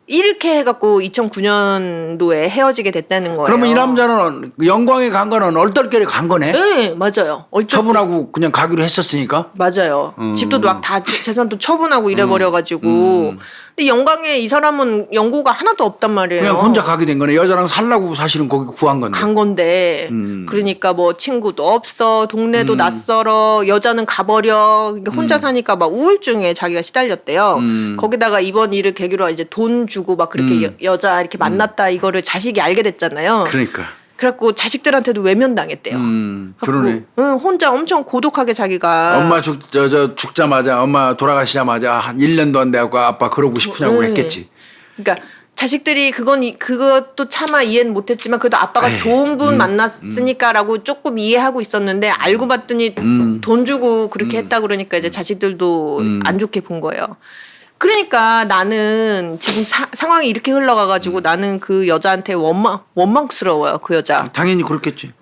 이렇게 해갖고 2009년도에 헤어지게 됐다는 거예요. 그러면 이 남자는 영광에 간 거는 얼떨결에 간 거네. 네, 맞아요. 처분하고 그냥 가기로 했었으니까. 맞아요. 집도 막 다 재산도 처분하고 이래버려가지고. 근데 영광에 이 사람은 연고가 하나도 없단 말이에요. 그냥 혼자 가게 된 거네. 여자랑 살라고 사실은 거기 구한 건데. 간 건데. 그러니까 뭐 친구도 없어, 동네도 낯설어, 여자는 가버려. 그러니까 혼자 사니까 막 우울증에 자기가 시달렸대요. 거기다가 이번 일을 계기로 이제 돈 주고 막 그렇게 여자 이렇게 만났다 이거를 자식이 알게 됐잖아요. 그러니까. 그래갖고 자식들한테도 외면당했대요. 그러네. 응, 혼자 엄청 고독하게 자기가. 엄마 죽자마자 엄마 돌아가시자마자 한 1년도 안 돼갖고 아빠 그러고 싶으냐고 했겠지. 그러니까 자식들이 그것도 차마 이해는 못했지만 그래도 아빠가 에이, 좋은 분 만났으니까라고 조금 이해하고 있었는데 알고 봤더니 돈 주고 그렇게 했다 그러니까 이제 자식들도 안 좋게 본 거예요. 그러니까 나는 지금 상황이 이렇게 흘러가가지고 나는 그 여자한테 원망스러워요. 그 여자. 당연히 그렇겠지.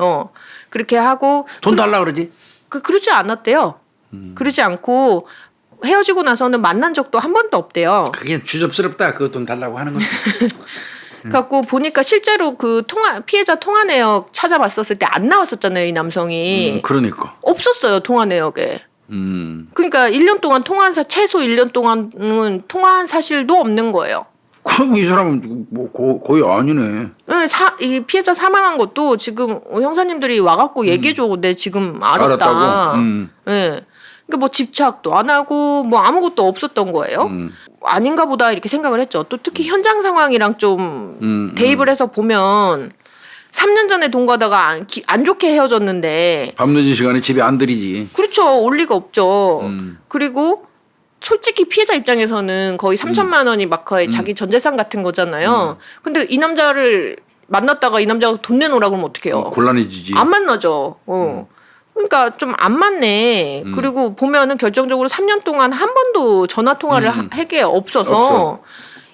그렇게 하고 돈 달라 그러지. 그러지 않았대요. 그러지 않고 헤어지고 나서는 만난 적도 한 번도 없대요. 그게 주접스럽다. 그 돈 달라고 하는 건. 갖고 보니까 실제로 그 피해자 통화 내역 찾아봤었을 때 안 나왔었잖아요. 이 남성이. 그러니까. 없었어요. 통화 내역에. 그러니까 1년 동안 최소 1년 동안은 통화한 사실도 없는 거예요. 그럼 이 사람은 뭐 거의 아니네. 네, 이 피해자 사망한 것도 지금 형사님들이 와갖고 얘기해줘. 내 지금 알았다. 알았다고? 네. 그러니까 뭐 집착도 안 하고 뭐 아무것도 없었던 거예요. 아닌가 보다 이렇게 생각을 했죠. 또 특히 현장 상황이랑 좀 대입을 해서 보면 3년 전에 돈 가다가 안 좋게 헤어졌는데 밤늦은 시간에 집에 안 들이지. 그렇죠. 올 리가 없죠. 그리고 솔직히 피해자 입장에서는 거의 3천만 원이 막 거의 자기 전 재산 같은 거잖아요. 근데 이 남자를 만났다가 이 남자가 돈 내놓으라 그러면 어떡해요. 곤란해지지. 안 만나죠. 그러니까 좀 안 맞네. 그리고 보면은 결정적으로 3년 동안 한 번도 전화 통화를 한 게 없어서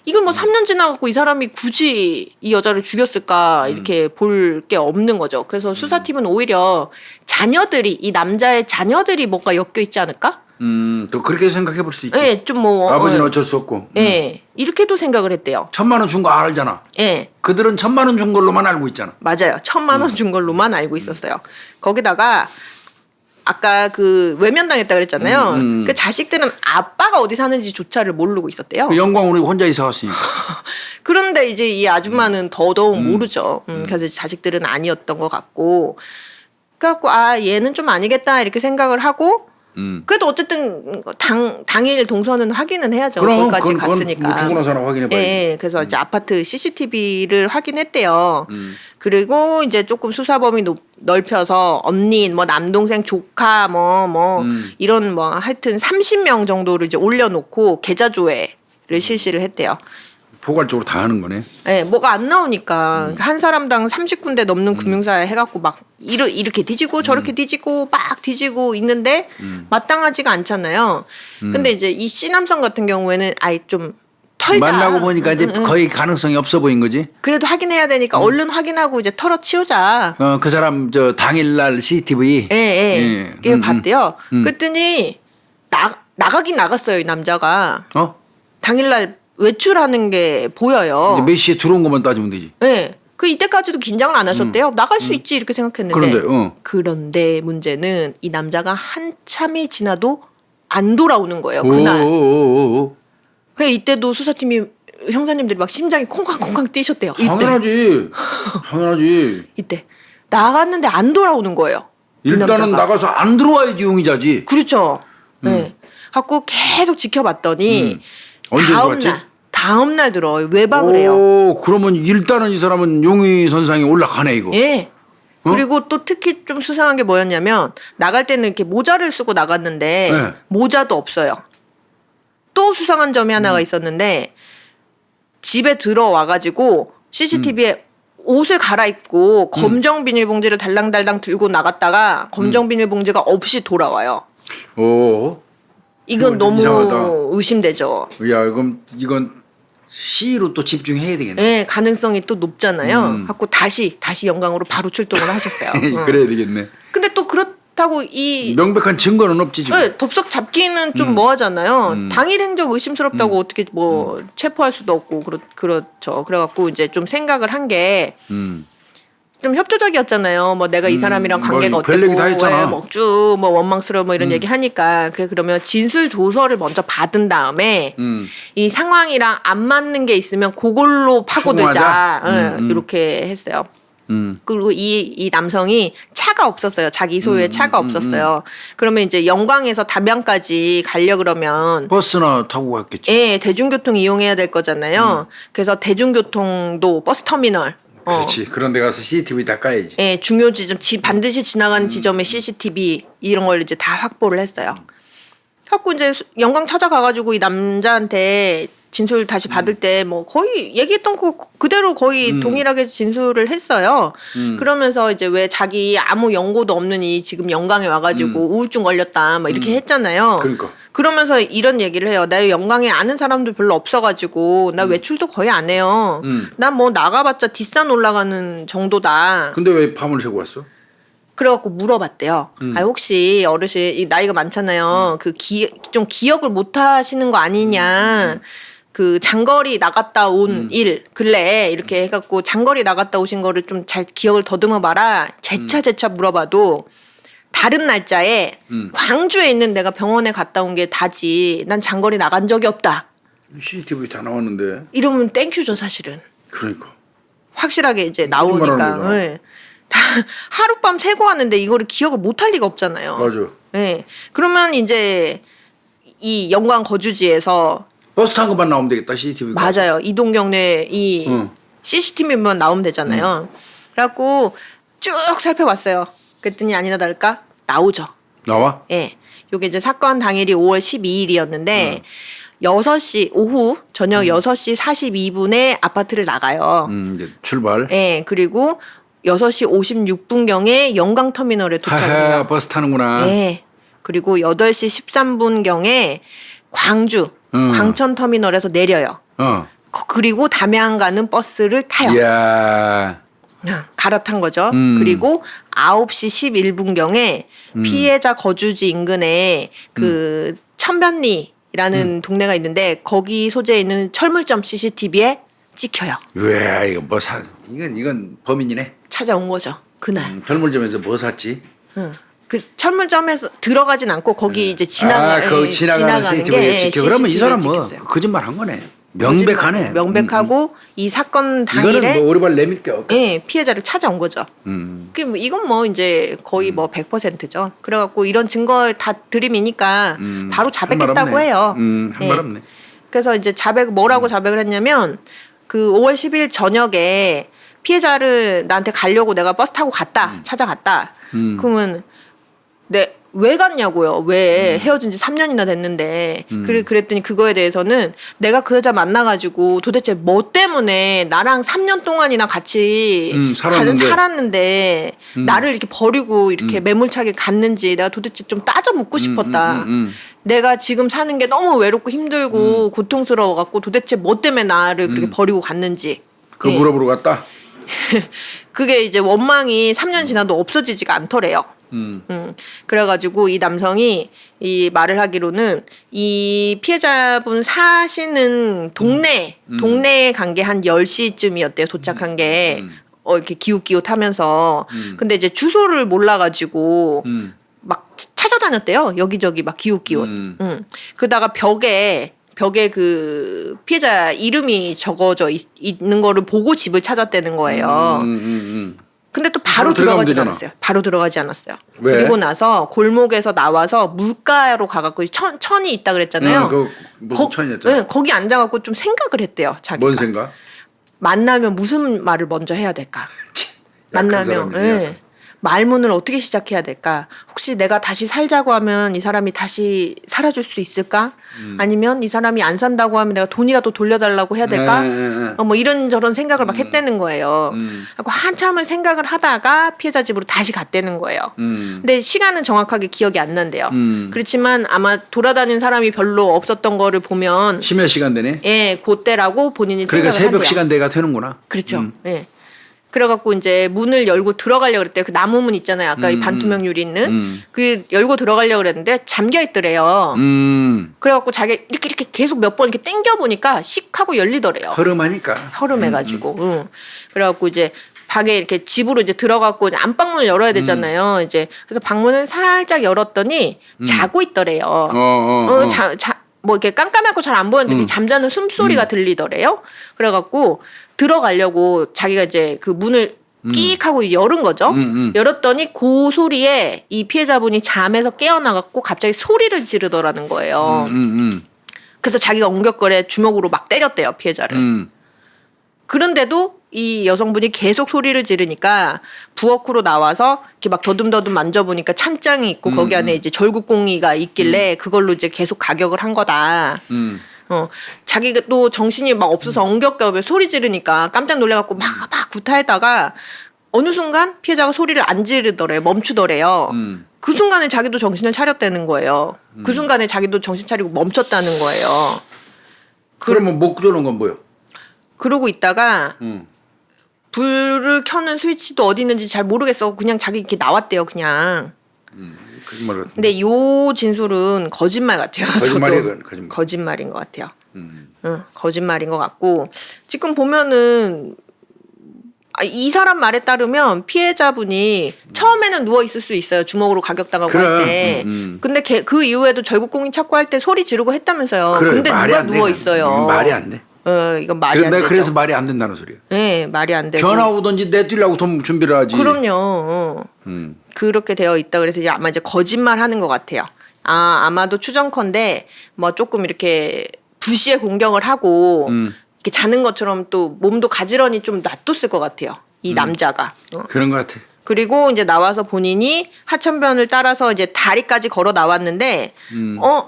이걸 뭐 3년 지나갖고 이 사람이 굳이 이 여자를 죽였을까 이렇게 볼 게 없는 거죠. 그래서 수사팀은 오히려 이 남자의 자녀들이 뭔가 엮여 있지 않을까? 또 그렇게 생각해 볼 수 있지. 예, 좀 뭐. 아버지는 어쩔 수 없고. 예, 이렇게도 생각을 했대요. 1,000만 원 준 거 알잖아. 예. 그들은 1,000만 원 준 걸로만 알고 있잖아. 맞아요. 1,000만 원 준 걸로만 알고 있었어요. 거기다가 아까 그 외면당했다 그랬잖아요. 그 자식들은 아빠가 어디 사는지조차를 모르고 있었대요. 영광 우리 혼자 이사 갔으니까. 그런데 이제 이 아줌마는 더더욱 모르죠. 그래서 자식들은 아니었던 것 같고. 그래갖고 얘는 좀 아니겠다 이렇게 생각을 하고 그래도 어쨌든 당일 동선은 확인은 해야죠. 거기까지 갔으니까. 뭐 누구나 사나 확인해봐야지. 예, 그래서 이제 아파트 CCTV를 확인했대요. 그리고 이제 조금 수사 범위 넓혀서 언니, 뭐 남동생, 조카, 이런 뭐 하여튼 30명 정도를 이제 올려놓고 계좌 조회를 실시를 했대요. 포괄적으로 다 하는 거네. 네, 뭐가 안 나오니까 한 사람당 30군데 넘는 금융사에 해갖고 막 이렇게 뒤지고 저렇게 뒤지고 막 뒤지고 있는데 마땅하지가 않잖아요. 근데 이제 이 C 남성 같은 경우에는 아예 좀 털자. 만나고 보니까 이제 거의 가능성이 없어 보인 거지. 그래도 확인해야 되니까 얼른 확인하고 이제 털어치우자. 그 사람 당일날 CCTV. 예. 그게 봤대요. 그랬더니 나가긴 나갔어요, 이 남자가. 당일날 외출하는 게 보여요. 몇 시에 들어온 것만 따지면 되지. 네. 그 이때까지도 긴장을 안 하셨대요. 나갈 수 있지 이렇게 생각했는데. 그런데 문제는 이 남자가 한참이 지나도 안 돌아오는 거예요. 그날. 그 이때도 수사팀이 형사님들이 막 심장이 콩쾅콩쾅 뛰셨대요. 당연하지. 이때 나갔는데 안 돌아오는 거예요. 일단은 나가서 안 들어와야지 용의자지. 그렇죠. 네. 갖고 계속 지켜봤더니 언제 들어왔지? 다음 날 들어 외박을 해요. 그러면 일단은 이 사람은 용의 선상에 올라가네 이거. 예. 그리고 또 특히 좀 수상한 게 뭐였냐면 나갈 때는 이렇게 모자를 쓰고 나갔는데 네. 모자도 없어요. 또 수상한 점이 하나가 있었는데 집에 들어와가지고 CCTV에 옷을 갈아입고 검정 비닐봉지를 달랑달랑 들고 나갔다가 검정 비닐봉지가 없이 돌아와요. 오. 이건 이거 너무 이상하다. 의심되죠. 야, 그럼 이건 시로 또 집중해야 되겠네. 네, 가능성이 또 높잖아요. 갖고 다시 영광으로 바로 출동을 하셨어요. 그래야 되겠네. 근데 또 그렇다고 이 명백한 증거는 없지 지금. 네, 덥석 잡기는 좀 뭐하잖아요. 당일 행적 의심스럽다고 어떻게 뭐 체포할 수도 없고 그렇죠. 그래갖고 이제 좀 생각을 한 게 좀 음. 협조적이었잖아요. 뭐 내가 이 사람이랑 관계가 뭐 별 얘기 다 어땠고 했잖아. 뭐쭉 뭐 원망스러워 뭐 이런 얘기 하니까 그러면 진술 조서를 먼저 받은 다음에 이 상황이랑 안 맞는 게 있으면 그걸로 파고들자. 추궁하자? 이렇게 했어요. 음. 그리고 이 남성이 차가 없었어요. 자기 소유의 차가 없었어요. 그러면 이제 영광에서 담양까지 가려 그러면 버스나 타고 갔겠지. 예, 대중교통 이용해야 될 거잖아요. 그래서 대중교통도 버스 터미널 그렇지. 그런 데 가서 CCTV 다 까야지. 예, 중요 지점, 반드시 지나가는 지점에 CCTV 이런 걸 이제 다 확보를 했어요. 갖고 이제 영광 찾아가가지고 이 남자한테 진술 다시 받을 때 뭐 거의 얘기했던 거 그대로 거의 동일하게 진술을 했어요. 그러면서 이제 왜 자기 아무 연고도 없는 이 지금 영광에 와가지고 우울증 걸렸다 막 이렇게 했잖아요. 그러니까. 그러면서 이런 얘기를 해요. 나 영광에 아는 사람도 별로 없어가지고 나 외출도 거의 안 해요. 난 뭐 나가봤자 뒷산 올라가는 정도다. 근데 왜 밤을 새고 왔어? 그래갖고 물어봤대요. 아 혹시 어르신 이 나이가 많잖아요. 좀 기억을 못 하시는 거 아니냐. 그 장거리 나갔다 온 일 근래에 이렇게 해갖고 장거리 나갔다 오신 거를 좀 잘 기억을 더듬어 봐라. 재차 물어봐도 다른 날짜에 광주에 있는 내가 병원에 갔다 온 게 다지. 난 장거리 나간 적이 없다. CCTV 다 나왔는데. 이러면 땡큐죠 사실은. 그러니까. 확실하게 이제 거짓말하는 나오니까. 거잖아. 네. 다 하룻밤 새고 왔는데 이거를 기억을 못 할 리가 없잖아요. 맞아. 네. 그러면 이제 이 영광 거주지에서 버스 탄 것만 나오면 되겠다. CCTV. 맞아요. 이동경내 이 CCTV만 나오면 되잖아요. 그래갖고 쭉 살펴봤어요. 그랬더니 아니나 다를까 나오죠. 나와? 예. 요게 이제 사건 당일이 5월 12일이었는데 6시 오후 저녁 6시 42분에 아파트를 나가요. 이제 출발. 예. 그리고 6시 56분경에 영광터미널에 도착해요. 하하, 버스 타는구나. 예. 그리고 8시 13분경에 광주 광천터미널에서 내려요. 그리고 담양 가는 버스를 타요. 이야. 갈아탄 거죠. 그리고 9시 11분경에 피해자 거주지 인근에 그 천변리라는 동네가 있는데 거기 소재에 있는 철물점 CCTV에 찍혀요. 왜 이거 이건 범인이네. 찾아온 거죠. 그날. 철물점에서 뭐 샀지? 그 철물점에서 들어가진 않고 거기 이제 거기 지나가는 CCTV에 찍혀. 그러면 이 사람 뭐 찍혔어요. 거짓말 한 거네. 명백하네. 명백하고 이 사건 이거는 당일에 뭐 오리발 내밀 게 없고. 예, 피해자를 찾아온 거죠. 이건 뭐 이제 거의 뭐 100%죠. 그래갖고 이런 증거 다 들이미니까 바로 자백했다고 해요. 한 말 없네. 그래서 이제 뭐라고 자백을 했냐면 그 5월 10일 저녁에 피해자를 나한테 가려고 내가 버스 타고 갔다 찾아갔다. 그러면 왜 갔냐고요. 왜 헤어진 지 3년이나 됐는데. 그랬더니 그거에 대해서는 내가 그 여자 만나가지고 도대체 뭐 때문에 나랑 3년 동안이나 같이 살았는데 나를 이렇게 버리고 이렇게 매몰차게 갔는지 내가 도대체 좀 따져 묻고 싶었다. 내가 지금 사는 게 너무 외롭고 힘들고 고통스러워갖고 도대체 뭐 때문에 나를 그렇게 버리고 갔는지. 그거 물어보러 갔다? 그게 이제 원망이 3년 지나도 없어지지가 않더래요. 그래가지고 이 남성이 이 말을 하기로는 이 피해자분 사시는 동네에 간 게 한 10시쯤이었대요. 도착한 게. 이렇게 기웃기웃하면서. 근데 이제 주소를 몰라가지고 막 찾아다녔대요. 여기저기 막 기웃기웃. 그러다가 벽에 그 피해자 이름이 적어져 있는 거를 보고 집을 찾았다는 거예요. 근데 또 바로 들어가지 않았어요. 왜? 그리고 나서 골목에서 나와서 물가로 가갖고 천이 있다 그랬잖아요. 무슨 천이었잖아. 네, 거기 앉아갖고 좀 생각을 했대요. 자기가. 뭔 생각? 만나면 무슨 말을 먼저 해야 될까? 만나면 말문을 어떻게 시작해야 될까? 혹시 내가 다시 살자고 하면 이 사람이 다시 살아줄 수 있을까? 아니면 이 사람이 안 산다고 하면 내가 돈이라도 돌려달라고 해야 될까? 뭐 이런저런 생각을 막 했다는 거예요. 그리고 한참을 생각을 하다가 피해자 집으로 다시 갔다는 거예요. 근데 시간은 정확하게 기억이 안 난대요. 그렇지만 아마 돌아다닌 사람이 별로 없었던 거를 보면 심야 시간대네. 예, 그때라고 본인이 그러니까 생각을 새벽 한대요. 시간대가 되는구나. 그렇죠. 예. 그래갖고 이제 문을 열고 들어가려고 그랬대요. 그 나무 문 있잖아요. 아까 이 반투명 유리 있는. 그 열고 들어가려고 그랬는데 잠겨 있더래요. 그래갖고 자기가 이렇게 계속 몇 번 이렇게 당겨 보니까 씩 하고 열리더래요. 허름하니까. 허름해가지고. 그래갖고 이제 방에 이렇게 집으로 이제 들어갔고 이제 안방문을 열어야 되잖아요. 이제 그래서 방문을 살짝 열었더니 자고 있더래요. 뭐 이렇게 깜깜하고 잘 안 보였는데 잠자는 숨소리가 들리더래요. 그래갖고 들어가려고 자기가 이제 그 문을 끼익 하고 열은 거죠. 열었더니 그 소리에 이 피해자분이 잠에서 깨어나갖고 갑자기 소리를 지르더라는 거예요. 그래서 자기가 엉겹거려 주먹으로 막 때렸대요, 피해자를. 그런데도 이 여성분이 계속 소리를 지르니까 부엌으로 나와서 이렇게 막 더듬더듬 만져보니까 찬장이 있고 거기 안에 이제 절구공이가 있길래 그걸로 이제 계속 가격을 한 거다. 자기가 또 정신이 막 없어서 엉겹겹에 소리 지르니까 깜짝 놀래갖고 막 구타했다가 어느 순간 피해자가 소리를 안 지르더래요. 멈추더래요. 그 순간에 자기도 정신을 차렸다는 거예요. 그 순간에 자기도 정신 차리고 멈췄다는 거예요. 그러면 못 구조는 건 뭐요? 그러고 있다가 불을 켜는 스위치도 어디 있는지 잘 모르겠어. 그냥 자기 이렇게 나왔대요. 그냥. 거짓말 같은. 근데 요 진술은 거짓말 같아요. 거짓말이에요, 저도. 그건 거짓말. 거짓말인 것 같아요. 거짓말인 것 같고 지금 보면은 이 사람 말에 따르면 피해자분이 처음에는 누워 있을 수 있어요. 주먹으로 가격당하고 할 때. 근데 그 이후에도 절구공이 찾고 할 때 소리 지르고 했다면서요. 그래, 근데 말이 누가 안 돼. 누워 있어요. 말이 안 돼. 이건 말이 안 내가 되죠. 그래서 말이 안 된다는 소리야. 네, 말이 안 되고. 전화 오든지 내뛰려고 돈 준비를 하지. 그럼요. 그렇게 되어 있다. 그래서 이제 아마 이제 거짓말 하는 것 같아요. 아마도 추정컨대 뭐 조금 이렇게 불시에 공격을 하고 이렇게 자는 것처럼 또 몸도 가지런히 좀 놔뒀을 것 같아요. 이 남자가. 그런 것 같아. 그리고 이제 나와서 본인이 하천변을 따라서 이제 다리까지 걸어 나왔는데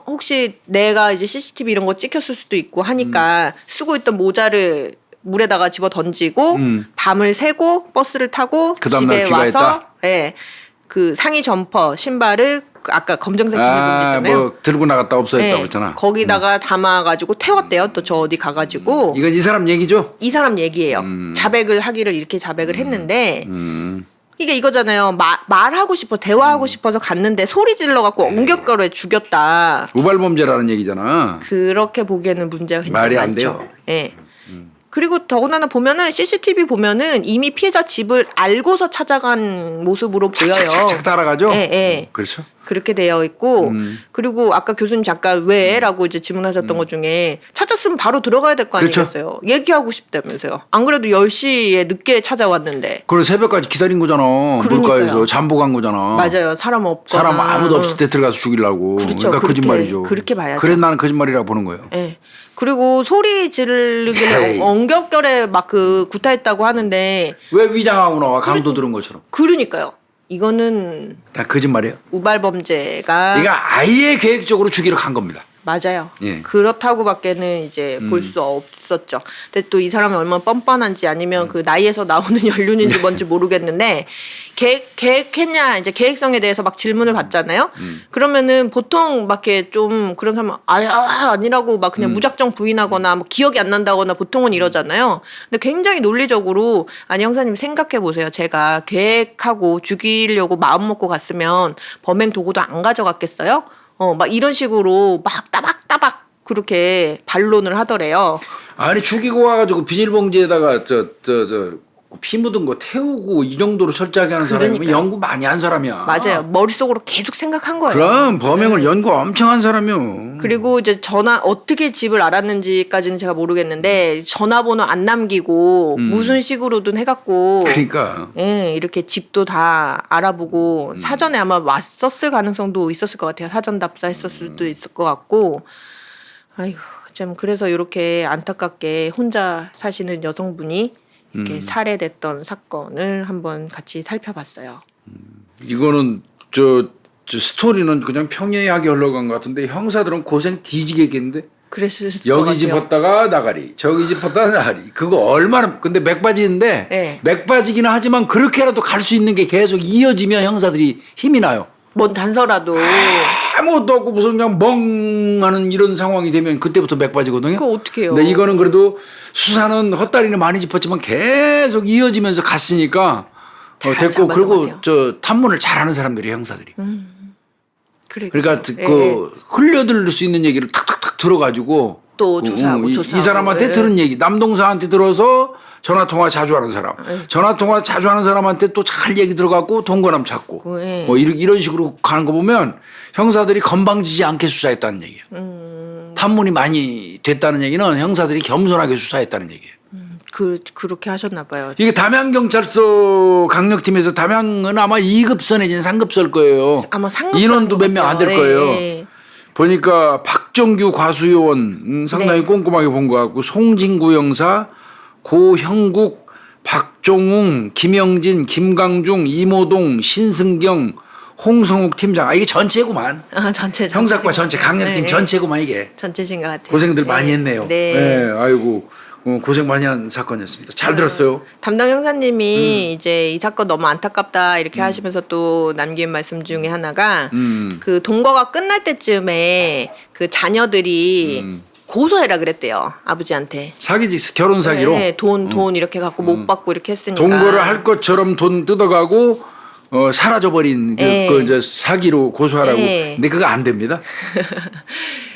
혹시 내가 이제 CCTV 이런 거 찍혔을 수도 있고 하니까 쓰고 있던 모자를 물에다가 집어 던지고 밤을 새고 버스를 타고 그 다음날 집에 귀가했다? 와서 그 상의 점퍼 신발을 아까 검정색 비닐봉지 있잖아요. 뭐 들고 나갔다 없어졌다고 그랬잖아. 거기다가 담아가지고 태웠대요. 또 저 어디 가가지고 이건 이 사람 얘기죠? 이 사람 얘기예요. 자백을 하기를 이렇게 자백을 했는데 이게 이거잖아요. 말하고 싶어 대화하고 싶어서 갔는데 소리 질러갖고 엉겹거려 죽였다. 우발범죄라는 얘기잖아. 그렇게 보기에는 문제가 굉장히 말이 안 많죠. 돼요. 예. 그리고 더군다나 보면은 CCTV 보면은 이미 피해자 집을 알고서 찾아간 모습으로 보여요. 착착 따라가죠? 예. 그렇죠. 그렇게 되어 있고 그리고 아까 교수님 잠깐 왜라고 이제 질문하셨던 것 중에 찾았으면 바로 들어가야 될 거 그렇죠. 아니겠어요. 얘기하고 싶다면서요. 안 그래도 10시에 늦게 찾아왔는데. 그래 새벽까지 기다린 거잖아. 그러니까요. 물가에서 잠복 간 거잖아. 맞아요. 사람 없거나. 사람 아무도 없을 때 들어가서 죽이려고. 그렇죠. 그러니까 거짓말이죠. 그렇게 봐야죠. 그래서 나는 거짓말이라고 보는 거예요. 예. 그리고 소리 지르길래 에이. 엉겹결에 막 그 구타했다고 하는데 왜 위장하고 나와 강도 들은 것처럼. 그러니까요. 이거는 다 거짓말이에요. 우발범죄가 이거 아예 계획적으로 죽이러 간 겁니다. 맞아요. 예. 그렇다고밖에는 이제 볼 수 없었죠. 근데 또 이 사람이 얼마나 뻔뻔한지 아니면 그 나이에서 나오는 연륜인지 뭔지 모르겠는데 계획했냐 이제 계획성에 대해서 막 질문을 받잖아요. 그러면은 보통 막 이렇게 좀 그런 사람은 아니라고 막 그냥 무작정 부인하거나 뭐 기억이 안 난다거나 보통은 이러잖아요. 근데 굉장히 논리적으로 아니 형사님 생각해 보세요. 제가 계획하고 죽이려고 마음 먹고 갔으면 범행 도구도 안 가져갔겠어요? 막 이런 식으로 막 따박따박 그렇게 반론을 하더래요. 아니 죽이고 와가지고 비닐봉지에다가 피 묻은 거 태우고 이 정도로 철저하게 하는 사람이면 그러니까요. 연구 많이 한 사람이야. 맞아요. 머릿속으로 계속 생각한 거예요. 그럼 범행을 연구 엄청 한 사람이요. 그리고 이제 어떻게 집을 알았는지까지는 제가 모르겠는데 전화번호 안 남기고 무슨 식으로든 해갖고 그러니까 이렇게 집도 다 알아보고 사전에 아마 왔었을 가능성도 있었을 것 같아요. 사전 답사했을 수도 있을 것 같고 아이고 참 그래서 이렇게 안타깝게 혼자 사시는 여성분이 이렇게 살해됐던 사건을 한번 같이 살펴봤어요. 이거는 저 스토리는 그냥 평이하게 흘러간 것 같은데 형사들은 고생 뒤지게 했겠는데. 그랬을 것 여기 같아요. 집었다가 나가리, 저기 집었다가 나가리. 그거 얼마나 근데 맥빠지는데 네. 맥빠지기는 하지만 그렇게라도 갈 수 있는 게 계속 이어지면 형사들이 힘이 나요. 뭔 단서라도 아무것도 없고 무슨 그냥 멍하는 이런 상황이 되면 그때부터 맥빠지거든요. 그거 어떻게 해요? 근데 이거는 그래도 수사는 헛다리는 많이 짚었지만 계속 이어지면서 갔으니까 잘 됐고 잡았던 것 그리고 같아요. 저 탐문을 잘하는 사람들이 형사들이. 그러니까 예, 그 흘려들을 수 있는 얘기를 탁탁탁 들어가지고 또 조사하고 이 조사하고. 사람한테 예. 들은 얘기 남동생한테 들어서 전화 통화 자주 하는 사람, 전화 통화 자주 하는 사람한테 또 잘 얘기 들어갖고 동거남 찾고 예. 뭐 이런 식으로 가는 거 보면 형사들이 건방지지 않게 수사했다는 얘기예요. 탐문이 많이 됐다는 얘기는 형사들이 겸손하게 수사했다는 얘기예요. 그렇게 하셨나 봐요. 이게 담양경찰서 강력팀에서 담양은 아마 2급서 내지는 3급서일 거예요. 아마 상급 인원도 몇 명 안 될 거예요. 예. 보니까 박정규 과수요원 상당히 네. 꼼꼼하게 본 것 같고 송진구 형사, 고형국, 박종웅, 김영진, 김강중, 이모동, 신승경, 홍성욱 팀장. 아 이게 전체구만. 전체 형사과 전체 강력팀 네. 전체구만 이게. 전체신 것 같아요. 고생들 네. 많이 했네요. 네. 아이고 고생 많이 한 사건이었습니다. 잘 들었어요. 담당 형사님이 이제 이 사건 너무 안타깝다 이렇게 하시면서 또 남긴 말씀 중에 하나가 그 동거가 끝날 때쯤에 그 자녀들이 고소해라 그랬대요 아버지한테. 사기지 결혼 사기로 네, 돈 이렇게 갖고 못 받고 이렇게 했으니까. 동거를 할 것처럼 돈 뜯어가고 사라져버린 네. 그 이제 사기로 고소하라고. 네. 근데 그거 안 됩니다.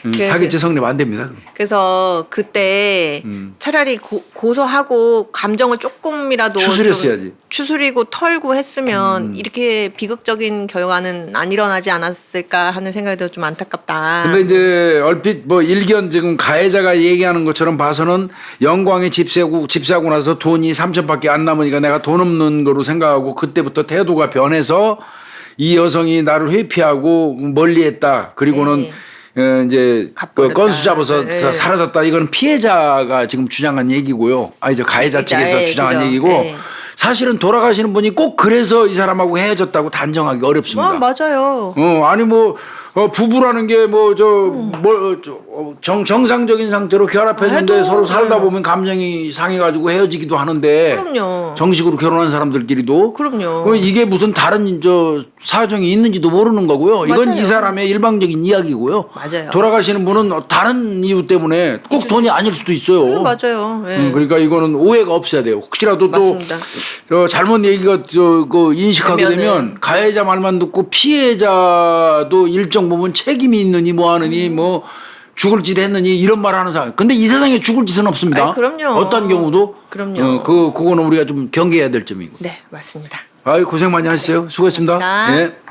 사기죄 성립 안 됩니다. 그래서 그때 차라리 고소하고 감정을 조금이라도 추스렸어야지. 좀 추스리고 털고 했으면 이렇게 비극적인 결과는 안 일어나지 않았을까 하는 생각이 들어 좀 안타깝다. 근데 이제 얼핏 뭐 일견 지금 가해자가 얘기하는 것처럼 봐서는 영광에 집 사고 나서 돈이 3천밖에 안 남으니까 내가 돈 없는 거로 생각하고 그때부터 태도가 변해서 이 여성이 나를 회피하고 멀리했다. 그리고는 네. 이제 갚아버렸다. 건수 잡아서 네. 사라졌다. 이거는 피해자가 지금 주장한 얘기고요. 아니죠 가해자 측에서 예, 주장한 그죠. 얘기고 예. 사실은 돌아가시는 분이 꼭 그래서 이 사람하고 헤어졌다고 단정하기 어렵습니다. 맞아요. 아니 뭐 부부라는 게 뭐 정상적인 상태로 결합했는데 해도, 서로 살다 보면 감정이 상해가지고 헤어지기도 하는데 그럼요. 정식으로 결혼한 사람들끼리도 그럼요. 그럼 이게 무슨 다른 사정이 있는지도 모르는 거고요. 이건 맞아요. 이 사람의 일방적인 이야기고요. 맞아요. 돌아가시는 분은 다른 이유 때문에 꼭 돈이 아닐 수도 있어요. 맞아요. 예. 그러니까 이거는 오해가 없어야 돼요. 혹시라도 맞습니다. 또 잘못 얘기가 그 인식하게 되면은. 되면 가해자 말만 듣고 피해자도 일정 부분 책임이 있느니 뭐 하느니 뭐 죽을 짓 했느니 이런 말 하는 사람. 근데 이 세상에 죽을 짓은 없습니다. 아이, 그럼요. 어떤 경우도. 그럼요. 그거는 우리가 좀 경계해야 될 점이고. 네, 맞습니다. 아이 고생 많이 하셨어요. 수고했습니다. 감사합니다. 예.